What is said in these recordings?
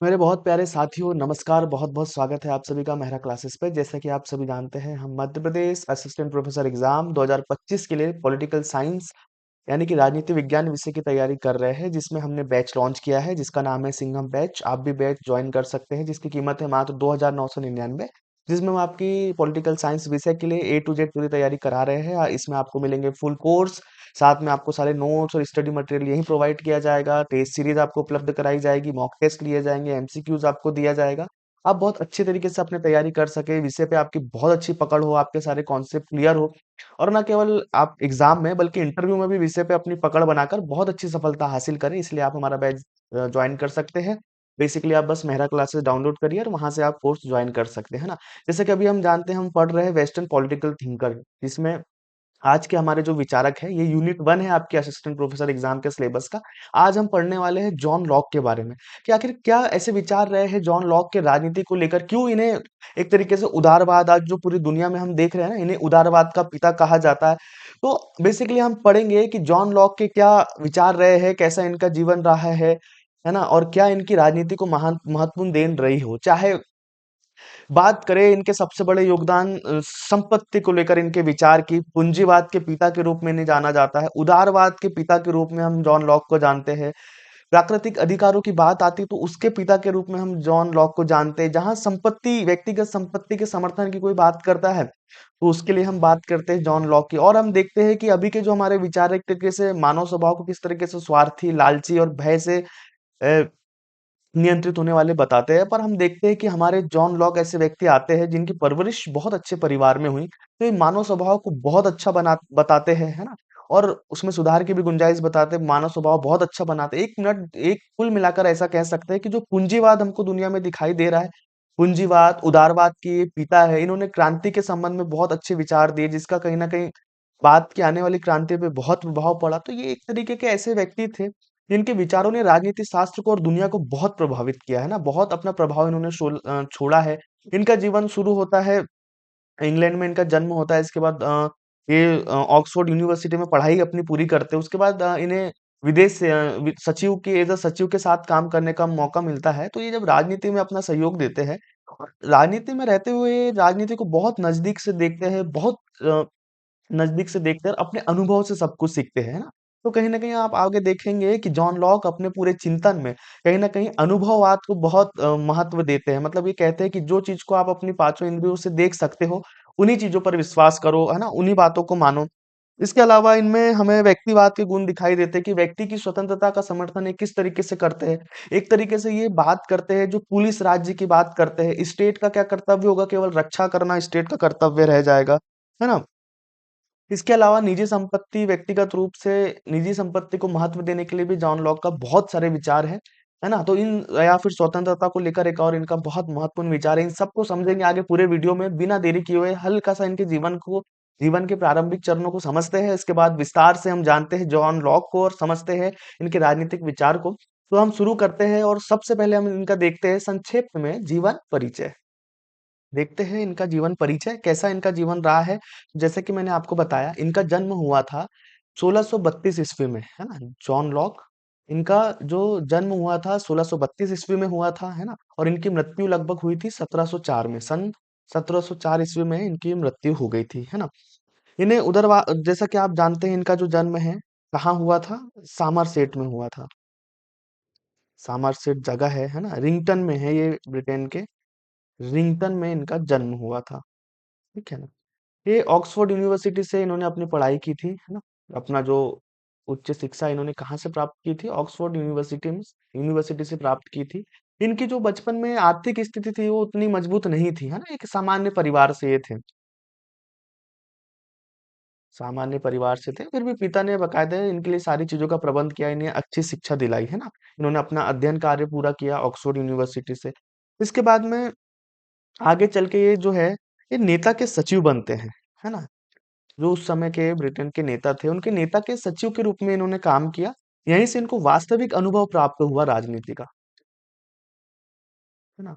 मेरे बहुत प्यारे साथियों, नमस्कार, बहुत-बहुत स्वागत है आप सभी का मेहरा क्लासेस पे। जैसा कि आप सभी जानते हैं, हम Madhya Pradesh assistant professor exam 2025 के लिए पॉलिटिकल साइंस यानी कि राजनीति विज्ञान विषय की तैयारी कर रहे हैं, जिसमें हमने बैच लॉन्च किया है, जिसका नाम है सिंघम बैच। आप भी बैच जॉइन कर सकते हैं, जिसकी कीमत है मात्र 2,999, जिसमें हम आपकी पॉलिटिकल साइंस विषय के लिए ए टू जेड पूरी तैयारी करा रहे हैं। इसमें आपको मिलेंगे फुल कोर्स, साथ में आपको सारे नोट्स और स्टडी मटेरियल यहीं प्रोवाइड किया जाएगा। टेस्ट सीरीज आपको उपलब्ध कराई जाएगी, मॉक टेस्ट लिए जाएंगे, एमसीक्यूज आपको दिया जाएगा। आप बहुत अच्छे तरीके से अपनी तैयारी कर सके, विषय पे आपकी बहुत अच्छी पकड़ हो, आपके सारे कॉन्सेप्ट क्लियर हो और ना केवल आप एग्जाम में बल्कि इंटरव्यू में भी विषय पे अपनी पकड़ बनाकर बहुत अच्छी सफलता हासिल करें। इसलिए आप हमारा बैच ज्वाइन कर सकते हैं। बेसिकली आप बस मेहरा क्लासेस डाउनलोड करिए और वहां से आप कोर्स ज्वाइन कर सकते हैं ना। जैसे कि अभी हम जानते हैं, हम पढ़ रहे हैं वेस्टर्न पॉलिटिकल थिंकर, जिसमें आज के हमारे जो विचारक हैं, ये यूनिट 1 है आपके असिस्टेंट प्रोफेसर एग्जाम के सिलेबस का। आज हम पढ़ने वाले हैं जॉन लॉक के बारे में कि आखिर क्या ऐसे विचार रहे हैं जॉन लॉक के राजनीति को लेकर, क्यों इन्हें एक तरीके से उदारवाद, आज जो पूरी दुनिया में हम देख रहे हैं ना, इन्हें उदारवाद का पिता कहा जाता है। तो बेसिकली हम पढ़ेंगे कि जॉन लॉक के क्या विचार रहे हैं, कैसा इनका जीवन रहा है ना, और क्या इनकी राजनीति को महान महत्वपूर्ण देन रही हो। चाहे बात करें इनके सबसे बड़े योगदान संपत्ति को लेकर इनके विचार की, पूंजीवाद के पिता के रूप में इन्हें जाना जाता है, उदारवाद के पिता के रूप में हम जॉन लॉक को जानते हैं। प्राकृतिक अधिकारों की बात आती तो उसके पिता के रूप में हम जॉन लॉक को जानते हैं। जहां संपत्ति, व्यक्तिगत संपत्ति के समर्थन की कोई बात करता है तो उसके लिए हम बात करते हैं जॉन लॉक की। और हम देखते हैं कि अभी के जो हमारे विचार एक तरीके से मानव स्वभाव को किस तरीके से स्वार्थी, लालची और भय से अ, नियंत्रित होने वाले बताते हैं। पर हम देखते हैं कि हमारे जॉन लॉक ऐसे व्यक्ति आते हैं जिनकी परवरिश बहुत अच्छे परिवार में हुई, तो ये मानव स्वभाव को बहुत अच्छा बताते हैं, है ना? और उसमें सुधार की भी गुंजाइश बताते हैं, मानव स्वभाव बहुत अच्छा बनाते हैं। 1 मिनट, एक कुल मिलाकर ऐसा कह सकते हैं कि जो पूंजीवाद हमको दुनिया में दिखाई दे रहा है, पूंजीवाद, उदारवाद के ये पिता है। इन्होंने क्रांति के संबंध में बहुत अच्छे विचार दिए, जिसका कहीं न कहीं बाद की आने वाली क्रांति पे बहुत प्रभाव पड़ा। तो ये एक तरीके के ऐसे व्यक्ति थे जिनके विचारों ने राजनीति शास्त्र को और दुनिया को बहुत प्रभावित किया है ना, बहुत अपना प्रभाव इन्होंने छोड़ा है। इनका जीवन शुरू होता है, इंग्लैंड में इनका जन्म होता है। इसके बाद ये ऑक्सफोर्ड यूनिवर्सिटी में पढ़ाई अपनी पूरी करते हैं। उसके बाद इन्हें विदेश से सचिव के एज अ सचिव के साथ काम करने का मौका मिलता है। तो ये जब राजनीति में अपना सहयोग देते हैं, और राजनीति में रहते हुए राजनीति को बहुत नजदीक से देखते हैं, बहुत नज़दीक से देखकर अपने अनुभव से सब कुछ सीखते हैं, है ना? तो कहीं न कहीं आप आगे देखेंगे कि जॉन लॉक अपने पूरे चिंतन में कहीं न कहीं अनुभववाद को बहुत महत्व देते हैं। मतलब ये कहते हैं कि जो चीज़ को आप अपनी पाँचों इंद्रियों से देख सकते हो, उन्हीं चीज़ों पर विश्वास करो, है ना? उन्हीं बातों को मानो। इसके अलावा इनमें हमें व्यक्तिवाद के गुण दिखाई देते हैं कि व्यक्ति की स्वतंत्रता का समर्थन ये किस तरीके से करते हैं। एक तरीके से ये बात करते हैं, जो पुलिस राज्य की बात करते हैं, स्टेट का क्या कर्तव्य होगा, केवल रक्षा करना स्टेट का कर्तव्य रह जाएगा, है ना? इसके अलावा निजी संपत्ति, व्यक्तिगत रूप से निजी संपत्ति को महत्व देने के लिए भी जॉन लॉक का बहुत सारे विचार हैं, है ना? तो इन या फिर स्वतंत्रता को लेकर एक और इनका बहुत महत्वपूर्ण विचार है। इन सबको समझेंगे आगे पूरे वीडियो में, बिना देरी किए हुए हल्का-सा इनके जीवन के प्रारंभिक चरणों को समझते हैं। इसके बाद विस्तार से हम जानते हैं जॉन लॉक को और समझते हैं इनके राजनीतिक विचार को। तो हम शुरू करते हैं और सबसे पहले हम इनका देखते हैं संक्षेप में जीवन परिचय। देखते हैं इनका जीवन परिचय, कैसा इनका जीवन रहा है। जैसे कि मैंने आपको बताया, इनका जन्म हुआ था 1632 ईस्वी में, है ना? जॉन लॉक, इनका जो जन्म हुआ था 1632 ईस्वी में हुआ था, है ना? और इनकी मृत्यु लगभग हुई थी 1704 में, सन 1704 ईस्वी में इनकी मृत्यु हो गई थी, है ना? इन्हें जैसा कि आप जानते हैं, इनका जो जन्म है, कहाँ हुआ था? सामरसेट में हुआ था। सामरसेट जगह है ना? रिंगटन में है ये, ब्रिटेन के रिंगटन में इनका जन्म हुआ था। ठीक है ना? ये ऑक्सफोर्ड यूनिवर्सिटी से इन्होंने अपनी पढ़ाई की थी, है ना? अपना जो उच्च शिक्षा इन्होंने कहाँ से प्राप्त की थी? ऑक्सफोर्ड यूनिवर्सिटी से प्राप्त की थी। इनकी जो बचपन में आर्थिक स्थिति थी वो उतनी मजबूत नहीं थी, है ना? एक सामान्य परिवार से ये थे। सामान्य परिवार से थे, फिर भी पिता ने बाकायदा इनके लिए सारी चीज़ों का प्रबंध किया, इन्हें अच्छी शिक्षा दिलाई, है ना? इन्होंने अपना अध्ययन कार्य पूरा किया ऑक्सफोर्ड यूनिवर्सिटी से। इसके बाद में आगे चल के ये जो है, ये नेता के सचिव बनते हैं, है ना? जो उस समय के ब्रिटेन के नेता थे, उनके नेता के सचिव के रूप में इन्होंने काम किया। यहीं से इनको वास्तविक अनुभव प्राप्त हुआ राजनीति का, है ना?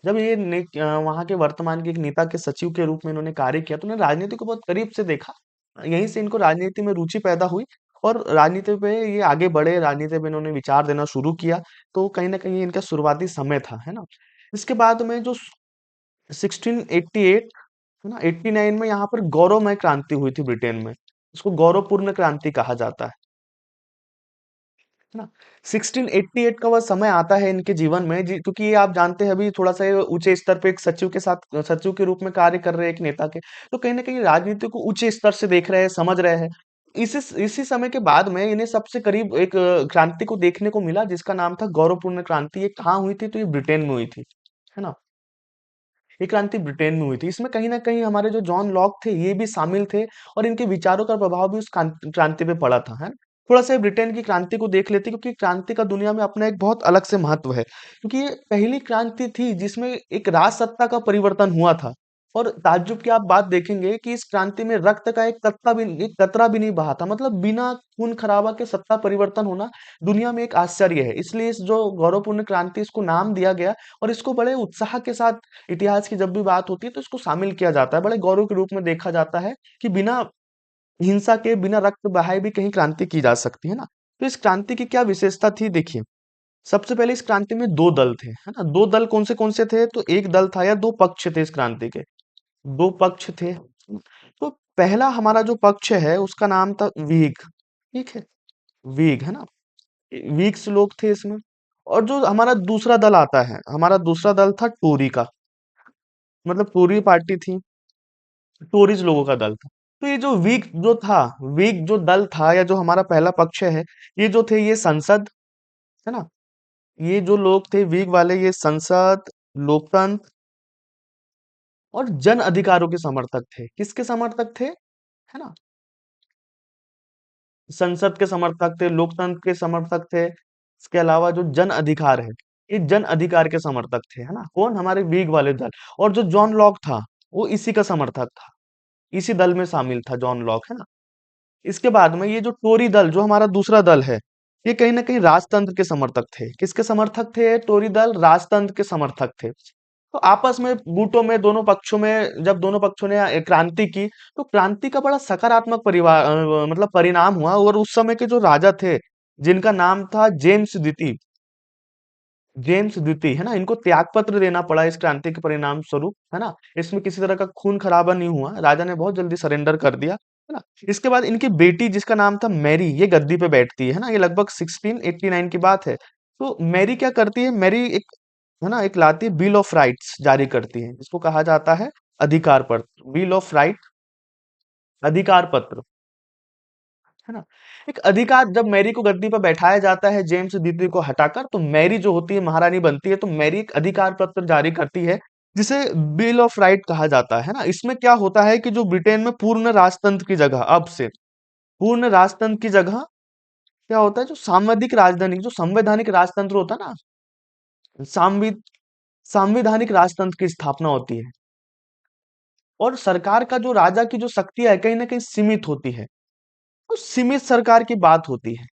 जब ये वहाँ के वर्तमान के एक नेता के सचिव के रूप में इन्होंने कार्य किया, तो उन्होंने राजनीति को बहुत करीब से देखा। यहीं से इनको राजनीति में रुचि पैदा हुई और राजनीति पे ये आगे बढ़े, राजनीति पे इन्होंने विचार देना शुरू किया, तो कहीं न कहीं इनका शुरुआती समय था, है ना? इसके बाद में जो 1688 है ना, 89 में यहाँ पर गौरवमय क्रांति हुई थी ब्रिटेन में। इसको गौरवपूर्ण क्रांति कहा जाता है ना? 1688 का वह समय आता है इनके जीवन में क्योंकि ये आप जानते हैं अभी थोड़ा सा ये ऊंचे स्तर पे एक सचिव के रूप में कार्य कर रहे हैं एक नेता के, तो कहीं ना कहीं राजनीति को ऊंचे स्तर से देख रहे हैं, समझ रहे हैं। इसी इसी समय के बाद में इन्हें सबसे करीब एक क्रांति को देखने को मिला जिसका नाम था गौरवपूर्ण क्रांति। ये कहाँ हुई थी? तो ये ब्रिटेन में हुई थी, है ना? ये क्रांति ब्रिटेन में हुई थी। इसमें कहीं न कहीं हमारे जो जॉन लॉक थे, ये भी शामिल थे और इनके विचारों का प्रभाव भी उस क्रांति पे पड़ा था, है ना? थोड़ा-सा ब्रिटेन की क्रांति को देख लेते हैं क्योंकि क्रांति का दुनिया में अपना एक बहुत अलग से महत्व है। क्योंकि ये पहली क्रांति थी जिसमें एक राजसत्ता का परिवर्तन हुआ था और ताज्जुब की आप बात देखेंगे कि इस क्रांति में रक्त का एक कतरा भी नहीं बहा था। मतलब बिना खून-खराबा के सत्ता परिवर्तन होना दुनिया में एक आश्चर्य है। इसलिए इस जो गौरवपूर्ण क्रांति इसको नाम दिया गया और इसको बड़े उत्साह के साथ इतिहास की जब भी बात होती है तो इसको शामिल किया जाता है। बड़े गौरव के रूप में देखा जाता है कि बिना हिंसा के, बिना रक्त बहाए भी कहीं क्रांति की जा सकती है ना? तो इस क्रांति की क्या विशेषता थी देखिए, सबसे पहले इस क्रांति में 2 दल थे, है ना? 2 दल कौन से थे? तो एक दल था या 2 पक्ष थे इस क्रांति के, 2 पक्ष थे। तो पहला हमारा जो पक्ष है उसका नाम था व्हिग, ठीक है? व्हिग, है ना? व्हिग्स लोग थे इसमें। और जो हमारा दूसरा दल आता है, हमारा दूसरा दल था टोरी का, मतलब टोरी पार्टी थी। टोरीज लोगों का दल था। तो ये जो वीक जो दल था या जो हमारा पहला पक्ष है, ये जो थे ये संसद, है ना? ये जो लोग थे वीक वाले, ये संसद, लोकतंत्र और जन अधिकारों के समर्थक थे। किसके समर्थक थे? है ना? संसद के समर्थक थे, लोकतंत्र के समर्थक थे। इसके अलावा जो जन अधिकार है, ये जन अधिकार के समर्थक थे, है ना? कौन? हमारे वीग वाले दल। और जो जॉन लॉक था, वो इसी का समर्थक था। इसी दल में शामिल था जॉन लॉक, है ना? इसके बाद में ये जो टोरी दल जो हमारा दूसरा दल है, ये कहीं न कहीं राजतंत्र के समर्थक थे। किसके समर्थक थे टोरी दल? राजतंत्र के समर्थक थे। तो आपस में गुटों में दोनों पक्षों में जब दोनों पक्षों ने क्रांति की, तो क्रांति का बड़ा सकारात्मक मतलब परिणाम हुआ और उस समय के जो राजा थे, जिनका नाम था जेम्स द्वितीय, है ना? इनको त्याग पत्र देना पड़ा इस क्रांति के परिणाम स्वरूप, है ना? इसमें किसी तरह का खून खराबा नहीं हुआ, राजा ने बहुत जल्दी सरेंडर कर दिया, है ना? इसके बाद इनकी बेटी जिसका नाम था मैरी, ये गद्दी पे बैठती है ना? ये लगभग 1689 की बात है। तो मैरी क्या करती है? मैरी एक, है ना, एक लाती है बिल ऑफ राइट्स जारी करती है, इसको कहा जाता है अधिकार पत्र, बिल ऑफ राइट, अधिकार पत्र, है ना? एक अधिकार जब मैरी को गद्दी पर बैठाया जाता है जेम्स द्वितीय को हटाकर, तो मैरी जो होती है महारानी बनती है। तो मैरी एक अधिकार पत्र जारी करती है जिसे बिल ऑफ राइट कहा जाता है ना? इसमें क्या होता है कि जो ब्रिटेन में पूर्ण राजतंत्र की जगह अब से पूर्ण राजतंत्र की जगह क्या होता है? जो सांविधिक राजधानी, जो संवैधानिक राजतंत्र होता है ना, सांवि सांविधानिक राजतंत्र की स्थापना होती है। और सरकार का जो राजा की जो शक्तियां है कहीं ना कहीं सीमित होती है, तो सीमित सरकार की बात होती है।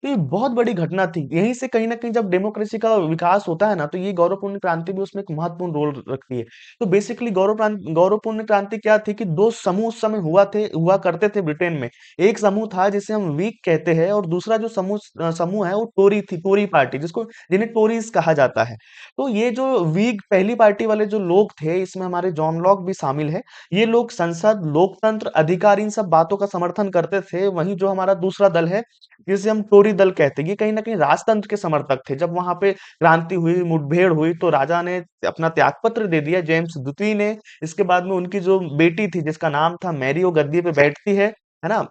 तो ये बहुत बड़ी घटना थी। यहीं से कहीं न कहीं जब डेमोक्रेसी का विकास होता है ना, तो ये गौरवपूर्ण क्रांति भी उसमें एक महत्वपूर्ण रोल रखती है। तो बेसिकली गौरवपूर्ण क्रांति क्या थी कि 2 समूह उस समय हुआ करते थे ब्रिटेन में। एक समूह था जिसे हम व्हिग कहते हैं और दूसरा जो समूह है वो टोरी पार्टी जिन्हें टोरीज़ कहा जाता है। तो ये जो व्हिग पहली पार्टी वाले जो लोग थे, इसमें हमारे जॉन लॉक भी शामिल है। ये लोग संसद, लोकतंत्र, अधिकार इन सब बातों का समर्थन करते थे। वहीं जो हमारा दूसरा दल है जिसे हम टोरी दल कहते हैं, ये कहीं न कहीं राजतंत्र के समर्थक थे। जब वहाँ पे क्रांति हुई, मुठभेड़ हुई तो राजा ने अपना त्यागपत्र दे दिया जेम्स द्वितीय ने। इसके बाद में उनकी जो बेटी थी जिसका नाम था मैरी, वो गद्दी पे बैठती है ना?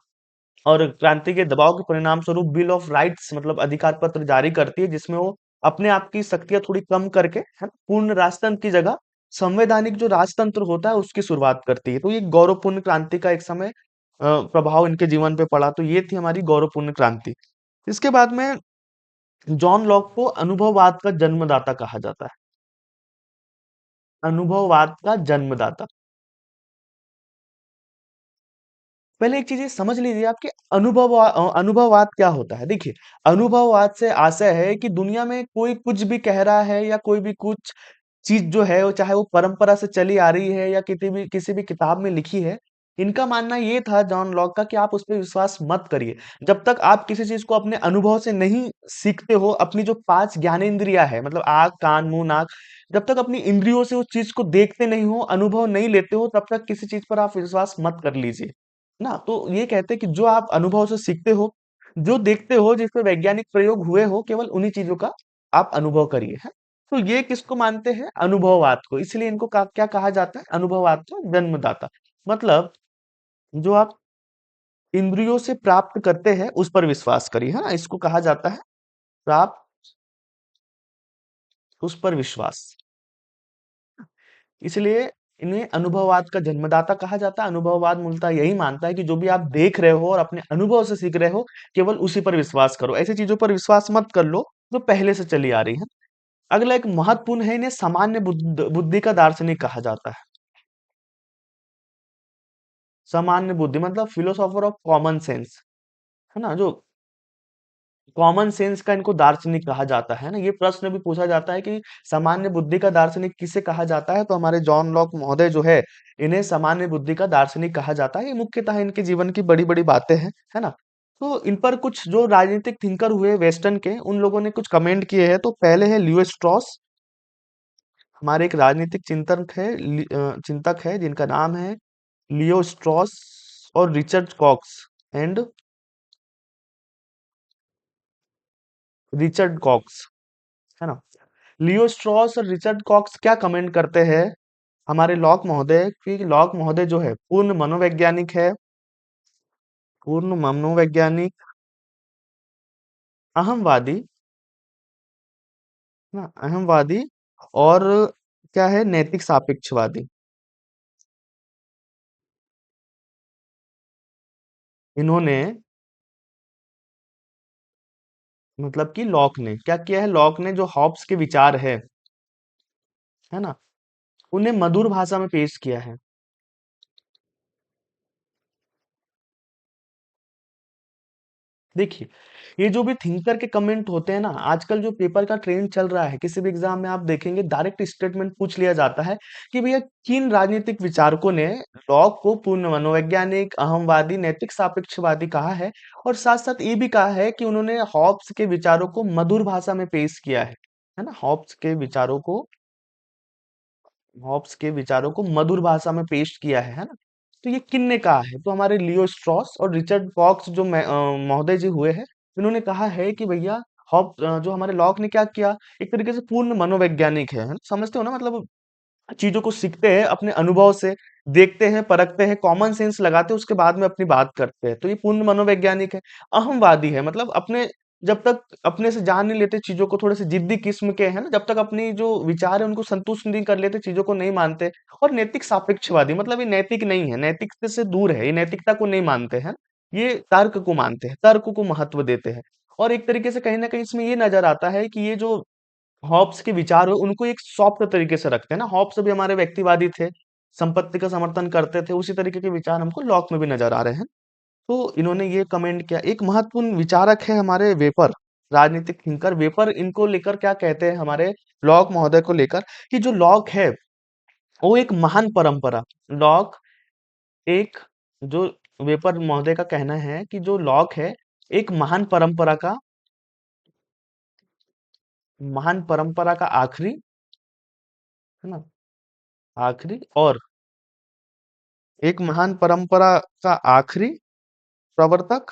और क्रांति के दबाव के परिणाम स्वरूप बिल ऑफ राइट्स मतलब अधिकार पत्र जारी करती है जिसमें वो अपने आप की शक्तियाँ थोड़ी कम करके, है ना? पूर्ण राजतंत्र की जगह संवैधानिक जो राजतंत्र होता है उसकी शुरुआत करती है। तो ये गौरवपूर्ण क्रांति का एक समय प्रभाव इनके जीवन पे पड़ा। तो ये थी हमारी गौरवपूर्ण क्रांति। इसके बाद में जॉन लॉक को अनुभववाद का जन्मदाता कहा जाता है। अनुभववाद का जन्मदाता। पहले एक चीज़ ये समझ लीजिए आप कि अनुभववाद क्या होता है? देखिए, अनुभववाद से आशय है कि दुनिया में कोई कुछ भी कह रहा है या कोई भी कुछ चीज़ जो है वो चाहे वो परंपरा से चली आ रही है या किसी भी किताब में लिखी है, इनका मानना ये था जॉन लॉक का कि आप उस पे विश्वास मत करिए। जब तक आप किसी चीज़ को अपने अनुभव से नहीं सीखते हो, अपनी जो 5 ज्ञानेंद्रियाँ है मतलब आँख, कान, मुँह, नाक, जब तक अपनी इंद्रियों से उस चीज़ को देखते नहीं हो, अनुभव नहीं लेते हो, तब तक किसी चीज़ पर आप विश्वास मत कर लीजिए। ना? तो ये कहते हैं कि जो आप अनुभव से सीखते हो, जो देखते हो, जिस पे वैज्ञानिक प्रयोग हुए हो, केवल उन्हीं चीज़ों का आप अनुभव करिए, हैं? तो ये किसको मानते हैं? अनुभववाद को। इसलिए इनको क्या कहा जाता है? अनुभववाद का जन्मदाता। मतलब जो आप इंद्रियों से प्राप्त करते हैं उस पर विश्वास करिए, है ना? इसको कहा जाता है प्राप्त उस पर विश्वास। इसलिए इन्हें अनुभववाद का जन्मदाता कहा जाता है। अनुभववाद मूलतः यही मानता है कि जो भी आप देख रहे हो और अपने अनुभव से सीख रहे हो, केवल उसी पर विश्वास करो। ऐसी चीजों पर विश्वास मत कर लो जो पहले से चली आ रही है। अगला एक महत्वपूर्ण है, इन्हें सामान्य बुद्धि का दार्शनिक कहा जाता है। सामान्य बुद्धि मतलब फिलोसोफर ऑफ कॉमन सेंस, है ना? जो कॉमन सेंस का इनको दार्शनिक कहा जाता है ना। ये प्रश्न भी पूछा जाता है कि सामान्य बुद्धि का दार्शनिक किसे कहा जाता है, तो हमारे जॉन लॉक महोदय जो है, इन्हें सामान्य बुद्धि का दार्शनिक कहा जाता है। ये मुख्यतः इनके जीवन की बड़ी बड़ी बातें हैं, है ना? तो इन पर कुछ जो राजनीतिक थिंकर हुए वेस्टर्न के, उन लोगों ने कुछ कमेंट किए हैं। तो पहले है लियो स्ट्रॉस, हमारे एक राजनीतिक चिंतक है, चिंतक है जिनका नाम है लियो स्ट्रॉस और Richard Cox and Richard Cox, है ना? लियो स्ट्रॉस और रिचर्ड कॉक्स क्या कमेंट करते हैं हमारे लॉक महोदय कि लॉक महोदय जो है पूर्ण मनोवैज्ञानिक है, पूर्ण मनोवैज्ञानिक, अहमवादी, ना अहमवादी, और क्या है, नैतिक सापेक्षवादी। इन्होंने मतलब कि लॉक ने क्या किया है, लॉक ने जो हॉब्स के विचार है ना, उन्हें मधुर भाषा में पेश किया है। देखिए, ये जो भी थिंकर के कमेंट होते हैं ना, आजकल जो पेपर का ट्रेंड चल रहा है, किसी भी एग्जाम में आप देखेंगे डायरेक्ट स्टेटमेंट पूछ लिया जाता है कि भैया किन राजनीतिक विचारकों ने लॉक को पूर्ण मनोवैज्ञानिक, अहमवादी, नैतिक सापेक्षवादी कहा है, और साथ साथ ये भी कहा है कि उन्होंने हॉब्स के विचारों को मधुर भाषा में पेश किया है ना? हॉब्स के विचारों को मधुर भाषा में पेश किया है ना? तो ये किन ने कहा है? तो हमारे लियो स्ट्रॉस और रिचर्ड कॉक्स जो महोदय जी हुए हैं, इन्होंने कहा है कि भैया जो हमारे लॉक ने क्या किया, एक तरीके से पूर्ण मनोवैज्ञानिक है ना? समझते हो ना? मतलब चीजों को सीखते हैं अपने अनुभव से, देखते हैं, परखते हैं, कॉमन सेंस लगाते हैं, उसके बाद में अपनी बात करते हैं। तो ये पूर्ण मनोवैज्ञानिक है। अहमवादी है, मतलब अपने जब तक अपने से जान नहीं लेते चीजों को, थोड़े से जिद्दी किस्म के हैं ना, जब तक अपनी जो विचार है उनको संतुष्ट नहीं कर लेते, चीजों को नहीं मानते। और नैतिक सापेक्षवादी मतलब ये नैतिक नहीं है, नैतिकता से दूर है, ये नैतिकता को नहीं मानते हैं, ये तर्क को मानते हैं, तर्क को महत्व देते हैं। और एक तरीके से कहीं ना कहीं इसमें ये नजर आता है कि ये जो हॉब्स के विचार हो उनको एक सॉफ्ट तरीके से रखते हैं ना। हॉब्स भी हमारे व्यक्तिवादी थे, संपत्ति का समर्थन करते थे, उसी तरीके के विचार हमको लॉक में भी नजर आ रहे हैं। तो इन्होंने ये कमेंट किया। एक महत्वपूर्ण विचारक है हमारे वेपर, राजनीतिक थिंकर वेपर, इनको लेकर क्या कहते हैं हमारे लॉक महोदय को लेकर, कि जो लॉक है वो एक महान परंपरा, लॉक एक जो वेपर महोदय का कहना है कि जो लॉक है एक महान परंपरा का आखिरी, है ना, आखिरी और एक महान परंपरा का आखिरी प्रवर्तक,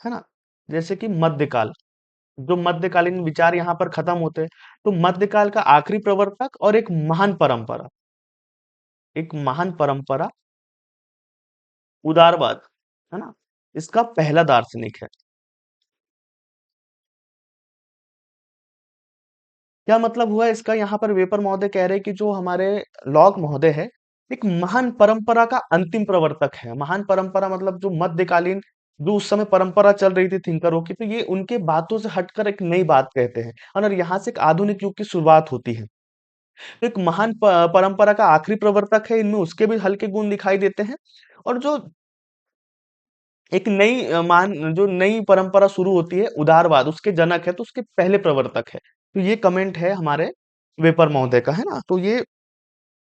है ना? जैसे कि मध्यकाल, जो मध्यकालीन विचार यहाँ पर खत्म होते हैं, तो मध्यकाल का आखिरी प्रवर्तक और एक महान परंपरा, उदारवाद, है ना? इसका पहला दार्शनिक है। क्या मतलब हुआ इसका? यहाँ पर वेपर महोदय कह रहे हैं कि जो हमारे लॉक महोदय है, एक महान परंपरा का अंतिम प्रवर्तक है। महान परंपरा मतलब जो मध्यकालीन, जो उस समय परंपरा चल रही थी थिंकरों की, तो ये उनके बातों से हटकर एक नई बात कहते हैं, और यहाँ से एक आधुनिक युग की शुरुआत होती है। तो एक महान परंपरा का आखिरी प्रवर्तक है, इनमें उसके भी हल्के गुण दिखाई देते हैं। और जो एक नई जो नई परंपरा शुरू होती है, उदारवाद, उसके जनक है, तो उसके पहले प्रवर्तक है। तो ये कमेंट है हमारे वेपर महोदय का, है ना? तो ये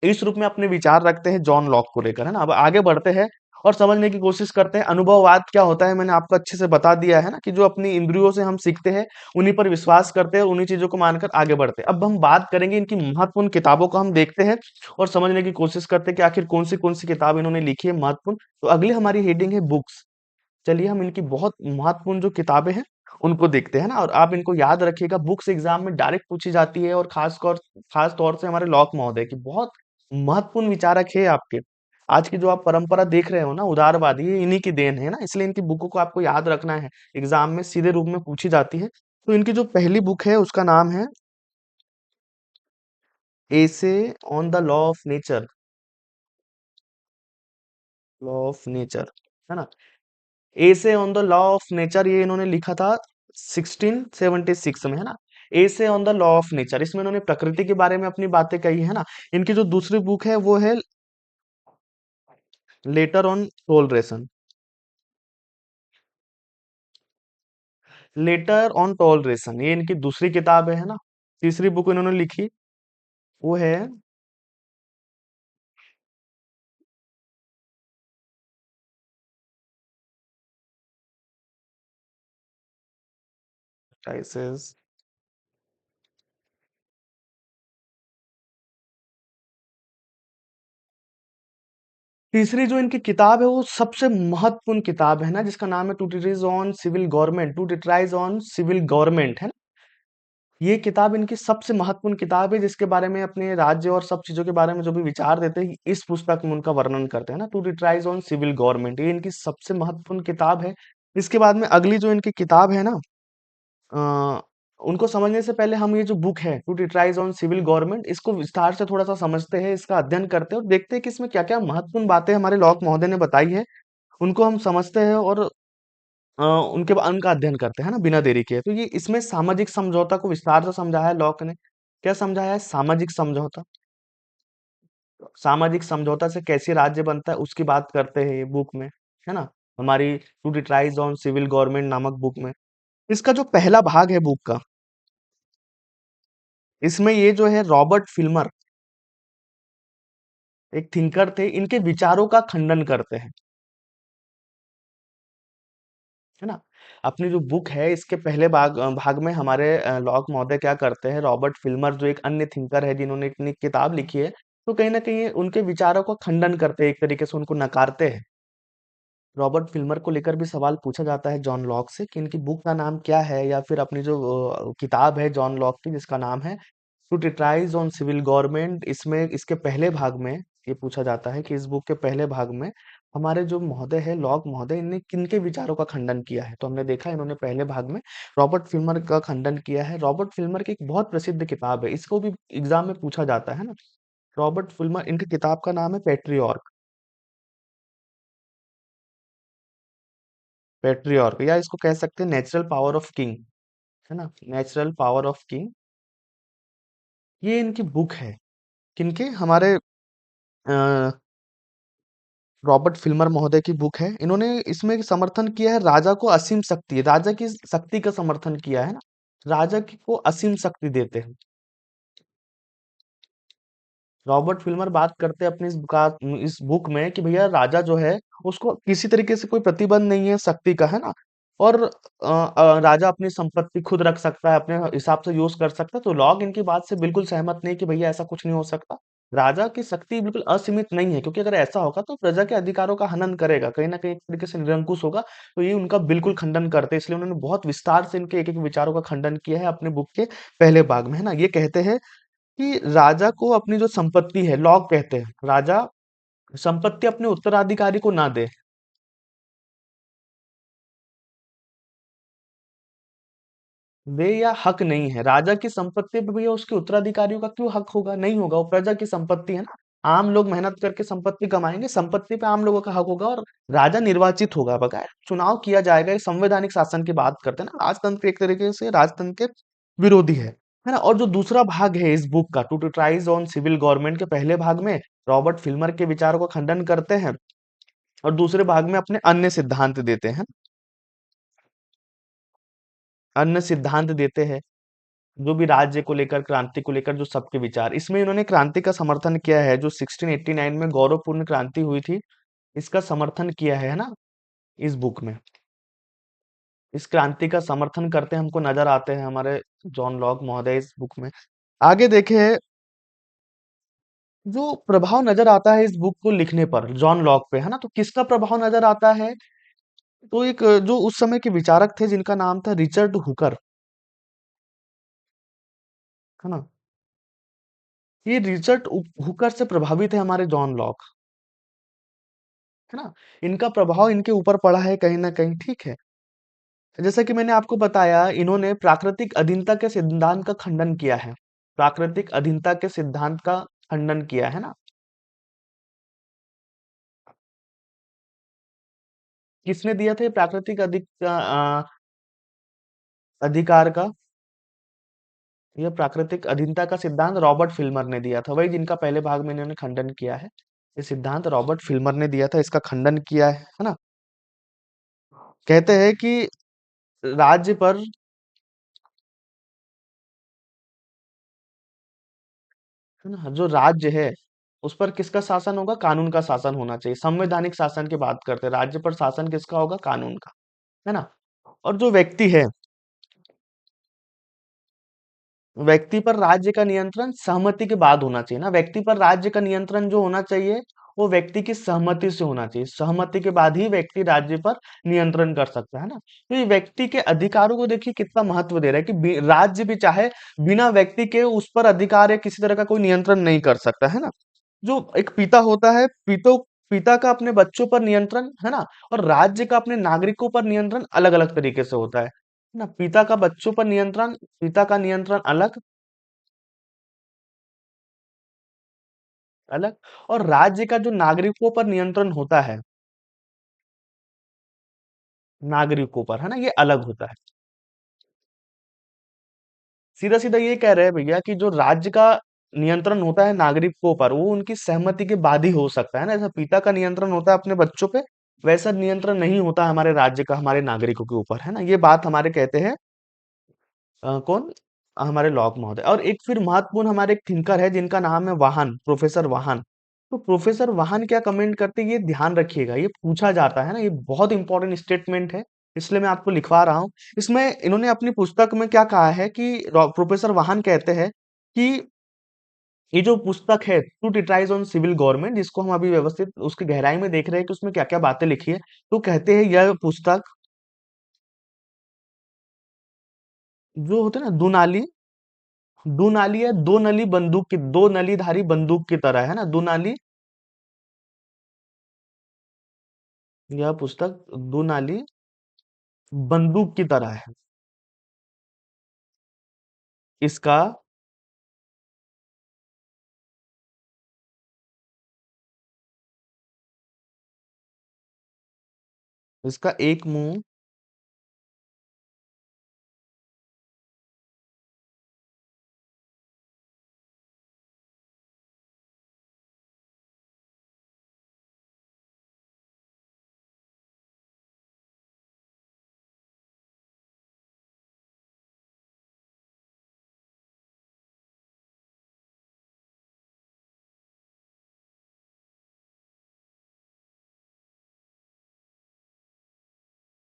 इस रूप में अपने विचार रखते हैं जॉन लॉक को लेकर, है ना। अब आगे बढ़ते हैं और समझने की कोशिश करते हैं अनुभववाद क्या होता है। मैंने आपको अच्छे से बता दिया है ना कि जो अपनी इंद्रियों से हम सीखते हैं, उन्हीं पर विश्वास करते हैं, उन्हीं चीजों को मानकर आगे बढ़ते हैं। अब हम बात करेंगे इनकी महत्वपूर्ण किताबों को, हम देखते हैं और समझने की कोशिश करते हैं कि आखिर कौन सी किताब इन्होंने लिखी है महत्वपूर्ण। तो अगली हमारी हेडिंग है बुक्स। चलिए हम इनकी बहुत महत्वपूर्ण जो किताबें हैं उनको देखते हैं ना। और आप इनको याद रखिएगा, बुक्स एग्जाम में डायरेक्ट पूछी जाती है, और खास तौर से हमारे लॉक महोदय की बहुत महत्वपूर्ण विचारक है आपके। आज की जो आप परंपरा देख रहे हो ना उदारवादी, ये इन्हीं की देन है ना, इसलिए इनकी बुकों को आपको याद रखना है, एग्जाम में सीधे रूप में पूछी जाती है। तो इनकी जो पहली बुक है उसका नाम है essay on the law of nature. Law of nature, है ना। Essay on the law of nature ये इन्होंने लिखा था 1676 में, है ना। Essay on the law of nature, इसमें इन्होंने प्रकृति के बारे में अपनी बातें कही है ना। इनकी जो दूसरी बुक है वो है लेटर ऑन टोलरेशन। लेटर ऑन टोलरेशन ये इनकी दूसरी किताब है ना। तीसरी बुक इन्होंने लिखी वो है Crisis। तीसरी जो इनकी किताब है वो सबसे महत्वपूर्ण किताब है ना, जिसका नाम है two treatises on civil government, two tries on civil government, है ना। ये किताब इनकी सबसे महत्वपूर्ण किताब है, जिसके बारे में अपने राज्य और सब चीजों के बारे में जो भी विचार देते हैं इस पुस्तक में उनका वर्णन करते हैं ना। Two tries on civil Government ये इनकी सबसे महत्वपूर्ण किताब है। इसके बाद में अगली जो इनकी किताब है ना, अ, उनको समझने से पहले हम ये जो बुक है Two tries on civil Government, इसको विस्तार से थोड़ा सा समझते हैं, इसका अध्ययन करते हैं और देखते हैं कि इसमें क्या क्या महत्वपूर्ण बातें हमारे लॉक महोदय ने बताई है, उनको हम समझते हैं और उनका अध्ययन करते हैं ना बिना देरी के। तो ये इसमें सामाजिक समझौता को विस्तार से समझाया है लॉक ने। क्या समझाया है? सामाजिक समझौता। सामाजिक समझौता से कैसे राज्य बनता है उसकी बात करते हैं ये बुक में, है ना। हमारी Two tries on civil Government नामक बुक में इसका जो पहला भाग है बुक का, इसमें ये जो है रॉबर्ट फिल्मर एक थिंकर थे, इनके विचारों का खंडन करते हैं, है ना। अपनी जो बुक है इसके पहले भाग में हमारे लॉक महोदय क्या करते हैं, रॉबर्ट फिल्मर जो एक अन्य थिंकर है जिन्होंने इतनी किताब लिखी है, तो कहीं ना कहीं उनके विचारों का खंडन करते हैं, एक तरीके से उनको नकारते हैं। रॉबर्ट फिल्मर को लेकर भी सवाल पूछा जाता है जॉन लॉक से कि इनकी बुक का नाम क्या है, या फिर अपनी जो किताब है जॉन लॉक की जिसका नाम है Two tries on civil Government, इसमें इसके पहले भाग में ये पूछा जाता है कि इस बुक के पहले भाग में हमारे जो महोदय है लॉक महोदय, इनने किनके विचारों का खंडन किया है। तो हमने देखा इन्होंने पहले भाग में रॉबर्ट फिल्मर का खंडन किया है। रॉबर्ट फिल्मर की एक बहुत प्रसिद्ध किताब है, इसको भी एग्जाम में पूछा जाता है ना। रॉबर्ट फिल्मर, इनकी किताब का नाम है पेट्रियॉर्क। पेट्रियॉर्क या इसको कह सकते हैं नेचुरल पावर ऑफ किंग, है ना। नेचुरल पावर ऑफ किंग ये इनकी बुक है, किनके, हमारे रॉबर्ट फिल्मर महोदय की बुक है। इन्होंने इसमें समर्थन किया है राजा को असीम शक्ति, राजा की शक्ति का समर्थन किया है ना। को असीम शक्ति देते हैं। रॉबर्ट फिल्मर बात करते हैं अपनी इस बुक में कि भैया राजा जो है उसको किसी तरीके से कोई प्रतिबंध नहीं है शक्ति का, है ना। और राजा अपनी संपत्ति खुद रख सकता है, अपने हिसाब से यूज कर सकता है। तो लॉग इनकी बात से बिल्कुल सहमत नहीं कि भैया ऐसा कुछ नहीं हो सकता। राजा की शक्ति बिल्कुल असीमित नहीं है, क्योंकि अगर ऐसा होगा तो प्रजा के अधिकारों का हनन करेगा, कहीं ना कहीं एक तरीके से निरंकुश होगा। तो ये उनका बिल्कुल खंडन करते हैं, इसलिए उन्होंने बहुत विस्तार से इनके एक एक विचारों का खंडन किया है अपने बुक के पहले भाग में, है ना। ये कहते हैं कि राजा को अपनी जो संपत्ति है, लॉग कहते हैं राजा संपत्ति अपने उत्तराधिकारी को ना दे। वे या हक नहीं है राजा की संपत्ति पे, भैया उसके उत्तराधिकारियों का क्यों हक होगा? नहीं होगा, वो प्रजा की संपत्ति है ना। आम लोग मेहनत करके संपत्ति कमाएंगे, संपत्ति पे आम लोगों का हक होगा, और राजा निर्वाचित होगा, बगैर चुनाव किया जाएगा। ये संवैधानिक शासन की बात करते हैं ना, राजतंत्र एक तरीके से राजतंत्र के विरोधी है ना। और जो दूसरा भाग है इस बुक का Two tries on civil Government, के पहले भाग में रॉबर्ट फिल्मर के विचारों का खंडन करते हैं और दूसरे भाग में अपने अन्य सिद्धांत देते हैं। अन्य सिद्धांत देते हैं जो भी राज्य को लेकर, क्रांति को लेकर जो सबके विचार, इसमें इन्होंने क्रांति का समर्थन किया है, जो 1689 में गौरवपूर्ण क्रांति हुई थी, इसका समर्थन किया है ना, इस बुक में। इस क्रांति का समर्थन करते हमको नजर आते हैं हमारे जॉन लॉक महोदय इस बुक में। आगे देखे, जो प्रभाव नजर आता है इस बुक को लिखने पर जॉन लॉक पे, है ना, तो किसका प्रभाव नजर आता है? तो एक जो उस समय के विचारक थे जिनका नाम था रिचर्ड हुकर, है ना, ये रिचर्ड हुकर से प्रभावित है हमारे जॉन लॉक, है ना। इनका प्रभाव इनके ऊपर पड़ा है कहीं ना कहीं, ठीक है। जैसा कि मैंने आपको बताया, इन्होंने प्राकृतिक अधीनता के सिद्धांत का खंडन किया है। प्राकृतिक अधीनता के सिद्धांत का खंडन किया है ना। किसने दिया था ये प्राकृतिक अधिकार का, यह प्राकृतिक अधीनता का सिद्धांत रॉबर्ट फिल्मर ने दिया था, वही जिनका पहले भाग में इन्होंने खंडन किया है। ये सिद्धांत रॉबर्ट फिल्मर ने दिया था, इसका खंडन किया है ना। कहते हैं कि राज्य पर, है ना, जो राज्य है उस पर किसका शासन होगा? कानून का शासन होना चाहिए। संवैधानिक शासन की बात करते हैं, राज्य पर शासन किसका होगा? कानून का, है ना। और जो व्यक्ति है, व्यक्ति पर राज्य का नियंत्रण सहमति के बाद होना चाहिए ना। व्यक्ति पर राज्य का नियंत्रण जो होना चाहिए वो व्यक्ति की सहमति से होना चाहिए। सहमति के बाद ही व्यक्ति राज्य पर नियंत्रण कर सकता है ना। तो ये व्यक्ति के अधिकारों को देखिए कितना महत्व दे रहा है कि राज्य भी चाहे बिना व्यक्ति के उस पर अधिकार या किसी तरह का कोई नियंत्रण नहीं कर सकता, है ना। जो एक पिता होता है, पिता का अपने बच्चों पर नियंत्रण, है ना, और राज्य का अपने नागरिकों पर नियंत्रण अलग अलग तरीके से होता है ना। पिता का बच्चों पर नियंत्रण, पिता का नियंत्रण अलग अलग, और राज्य का जो नागरिकों पर नियंत्रण होता है, नागरिकों पर, है ना, ये अलग होता है। सीधा सीधा ये कह रहे हैं भैया कि जो राज्य का नियंत्रण होता है नागरिकों पर, वो उनकी सहमति के बाद ही हो सकता है ना। जैसा पिता का नियंत्रण होता है अपने बच्चों पे, वैसा नियंत्रण नहीं होता हमारे राज्य का हमारे नागरिकों के ऊपर, है ना। ये बात हमारे कहते हैं कौन? हमारे लॉक महोदय। और एक फिर महत्वपूर्ण हमारे एक थिंकर है जिनका नाम है वाहन, प्रोफेसर वाहन। तो प्रोफेसर वाहन क्या कमेंट करते हैं, ये ध्यान रखिएगा, ये पूछा जाता है ना, ये बहुत इंपॉर्टेंट स्टेटमेंट है, इसलिए मैं आपको लिखवा रहा हूँ। इसमें इन्होंने अपनी पुस्तक में क्या कहा है कि प्रोफेसर वाहन कहते हैं कि ये जो पुस्तक है टू टिट्राइज ऑन सिविल गवर्नमेंट, जिसको हम अभी व्यवस्थित उसकी गहराई में देख रहे हैं कि उसमें क्या क्या बातें लिखी है, तो कहते हैं यह पुस्तक जो होते हैं ना दुनाली, दुनाली है, दो नली बंदूक की, दो नलीधारी बंदूक की तरह, है ना, दुनाली। यह पुस्तक दुनाली बंदूक की तरह है। इसका इसका एक मुंह,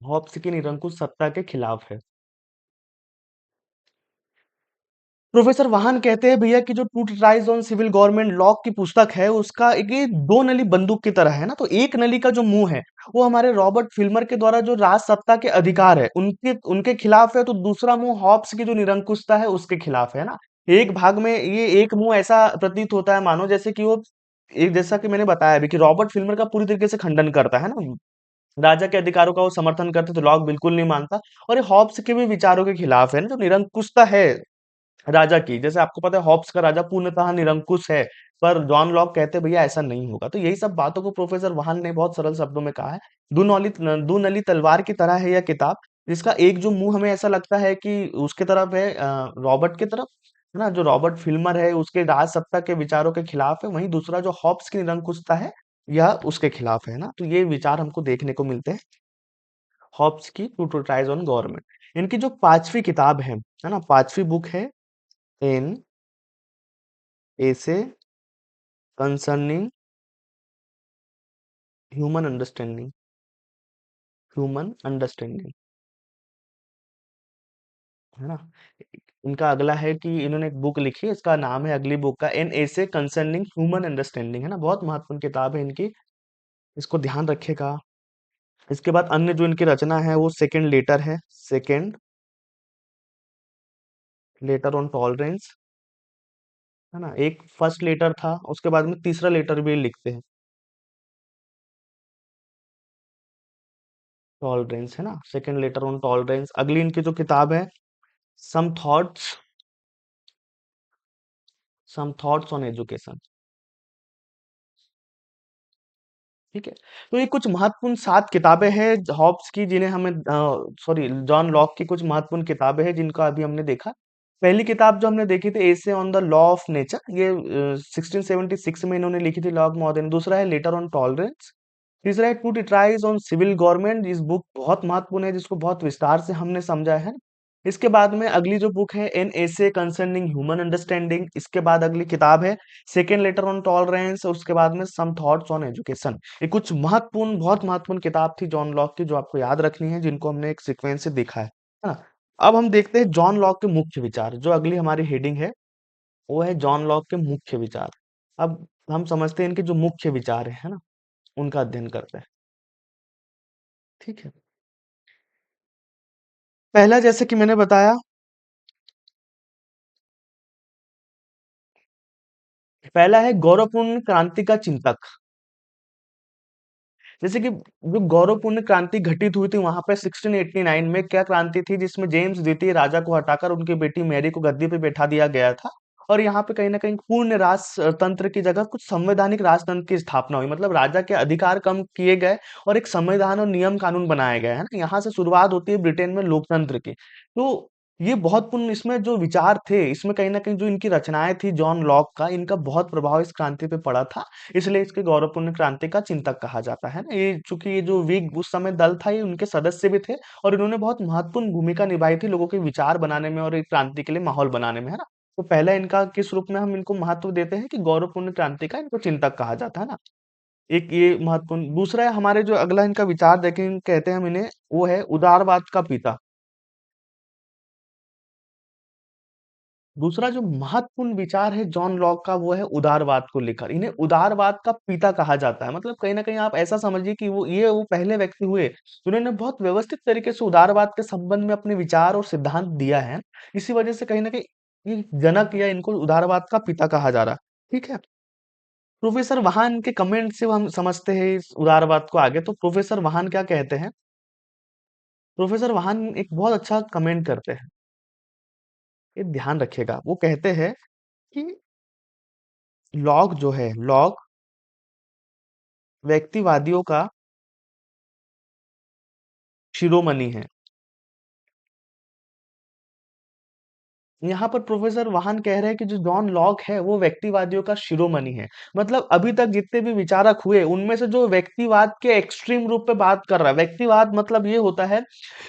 हॉब्स की निरंकुश सत्ता के खिलाफ है। प्रोफेसर वाहन कहते हैं भैया कि जो Two tries on civil Government law की पुस्तक है उसका एक ये दो नली बंदूक की तरह है ना। तो एक नली का जो मुंह है वो हमारे रॉबर्ट फिल्मर के द्वारा जो राज सत्ता के अधिकार है उनके उनके खिलाफ है, तो दूसरा मुंह हॉब्स की जो निरंकुशता है उसके खिलाफ है ना। एक भाग में ये एक मुंह ऐसा प्रतीत होता है मानो जैसे कि वो एक, जैसा कि मैंने बताया अभी कि रॉबर्ट फिल्मर का पूरी तरीके से खंडन करता है ना, राजा के अधिकारों का वो समर्थन करते, तो लॉक बिल्कुल नहीं मानता। और ये हॉब्स के भी विचारों के खिलाफ है ना, जो निरंकुशता है राजा की। जैसे आपको पता है हॉब्स का राजा पूर्णतः निरंकुश है, पर जॉन लॉक कहते हैं भैया ऐसा नहीं होगा। तो यही सब बातों को प्रोफेसर वाहन ने बहुत सरल शब्दों में कहा है। दो नली तलवार की तरह है यह किताब, जिसका एक जो मुंह हमें ऐसा लगता है कि उसके तरफ है, रॉबर्ट की तरफ, है ना, जो रॉबर्ट फिल्मर है उसके राज सत्ता के विचारों के खिलाफ है, वहीं दूसरा जो हॉब्स की निरंकुशता है यह उसके खिलाफ है ना। तो ये विचार हमको देखने को मिलते हैं हॉब्स की टू ट्राइज ऑन गवर्नमेंट। इनकी जो पांचवी किताब है ना, पांचवी बुक है an essay concerning human understanding, human understanding, है ना। इनका अगला है कि इन्होंने एक बुक लिखी, इसका नाम है अगली बुक का an essay concerning human understanding, है ना, बहुत महत्वपूर्ण किताब है इनकी, इसको ध्यान रखिएगा। इसके बाद अन्य जो इनकी रचना है वो सेकंड लेटर है, सेकंड लेटर ऑन टॉलरेंस, है ना। एक फर्स्ट लेटर था, उसके बाद में तीसरा लेटर भी लिखते हैं, टॉलरेंस, है ना, सेकंड लेटर ऑन टॉलरेंस। अगली इनकी जो किताब है सम थॉट्स ऑन एजुकेशन, ठीक है। तो ये कुछ महत्वपूर्ण 7 किताबें हैं हॉब्स की, जिन्हें हमें सॉरी जॉन लॉक की कुछ महत्वपूर्ण किताबें हैं जिनका अभी हमने देखा। पहली किताब जो हमने देखी थी essay on the law of nature, ये 1676 में इन्होंने लिखी थी, लॉ ऑफ मॉडर्न। दूसरा है लेटर ऑन टॉलरेंस। तीसरा है Two tries on civil Government, इस बुक बहुत महत्वपूर्ण है जिसको बहुत विस्तार से हमने समझा है। इसके बाद में अगली जो बुक है an essay concerning human understanding, इसके बाद अगली किताब है सेकेंड लेटर ऑन टॉलरेंस, उसके बाद में सम थॉट्स ऑन एजुकेशन। ये कुछ महत्वपूर्ण, बहुत महत्वपूर्ण किताब थी जॉन लॉक की, जो आपको याद रखनी है, जिनको हमने एक सीक्वेंस से देखा है ना। अब हम देखते हैं जॉन लॉक के मुख्य विचार, जो अगली हमारी हेडिंग है वो है जॉन लॉक के मुख्य विचार। अब हम समझते हैं इनके जो मुख्य विचार है ना, उनका अध्ययन करते हैं, ठीक है। पहला, जैसे कि मैंने बताया, पहला है गौरवपूर्ण क्रांति का चिंतक। जैसे कि जो गौरवपूर्ण क्रांति घटित हुई थी वहां पे 1689 में, क्या क्रांति थी जिसमें जेम्स द्वितीय राजा को हटाकर उनकी बेटी मैरी को गद्दी पे बैठा दिया गया था, और यहाँ पे कहीं ना कहीं पूर्ण राजतंत्र की जगह कुछ संवैधानिक राजतंत्र की स्थापना हुई, मतलब राजा के अधिकार कम किए गए और एक संविधान और नियम कानून बनाए गए, है ना। यहाँ से शुरुआत होती है ब्रिटेन में लोकतंत्र की। तो ये बहुत पूर्ण, इसमें जो विचार थे, इसमें कहीं ना कहीं जो इनकी रचनाएं थी जॉन लॉक का, इनका बहुत प्रभाव इस क्रांति पे पड़ा था, इसलिए इसके गौरवपूर्ण क्रांति का चिंतक कहा जाता है ना। ये चूंकि ये जो विग उस समय दल था, ये उनके सदस्य भी थे, और इन्होंने बहुत महत्वपूर्ण भूमिका निभाई थी लोगों के विचार बनाने में और एक क्रांति के लिए माहौल बनाने में, है ना। तो पहला इनका किस रूप में हम इनको महत्व देते हैं कि गौरवपूर्ण क्रांति का इनको चिंतक कहा जाता है ना। एक ये महत्वपूर्ण। दूसरा है हमारे जो अगला इनका विचार देखें, कहते हैं हम इन्हें, वो है उदारवाद का पिता। दूसरा जो महत्वपूर्ण विचार है जॉन लॉक का, वो है उदारवाद को लेकर। इन्हें उदारवाद का पिता कहा जाता है, मतलब कहीं ना कहीं आप ऐसा समझिए कि वो पहले व्यक्ति हुए जिन्होंने बहुत व्यवस्थित तरीके से उदारवाद के संबंध में अपने विचार और सिद्धांत दिया है। इसी वजह से कहीं ना कहीं ये जनक या इनको उदारवाद का पिता कहा जा रहा है, ठीक है। प्रोफेसर वाहन के कमेंट से हम समझते हैं इस उदारवाद को आगे। तो प्रोफेसर वाहन क्या कहते हैं, प्रोफेसर वाहन एक बहुत अच्छा कमेंट करते हैं, ये ध्यान रखिएगा। वो कहते हैं कि लॉक जो है, लॉक व्यक्तिवादियों का शिरोमणि है। यहाँ पर प्रोफेसर वाहन कह रहे हैं कि जो जॉन लॉक है वो व्यक्तिवादियों का शिरोमणि है। मतलब अभी तक जितने भी विचारक हुए, उनमें से जो व्यक्तिवाद के एक्सट्रीम रूप पे बात कर रहा है, व्यक्तिवाद मतलब ये होता है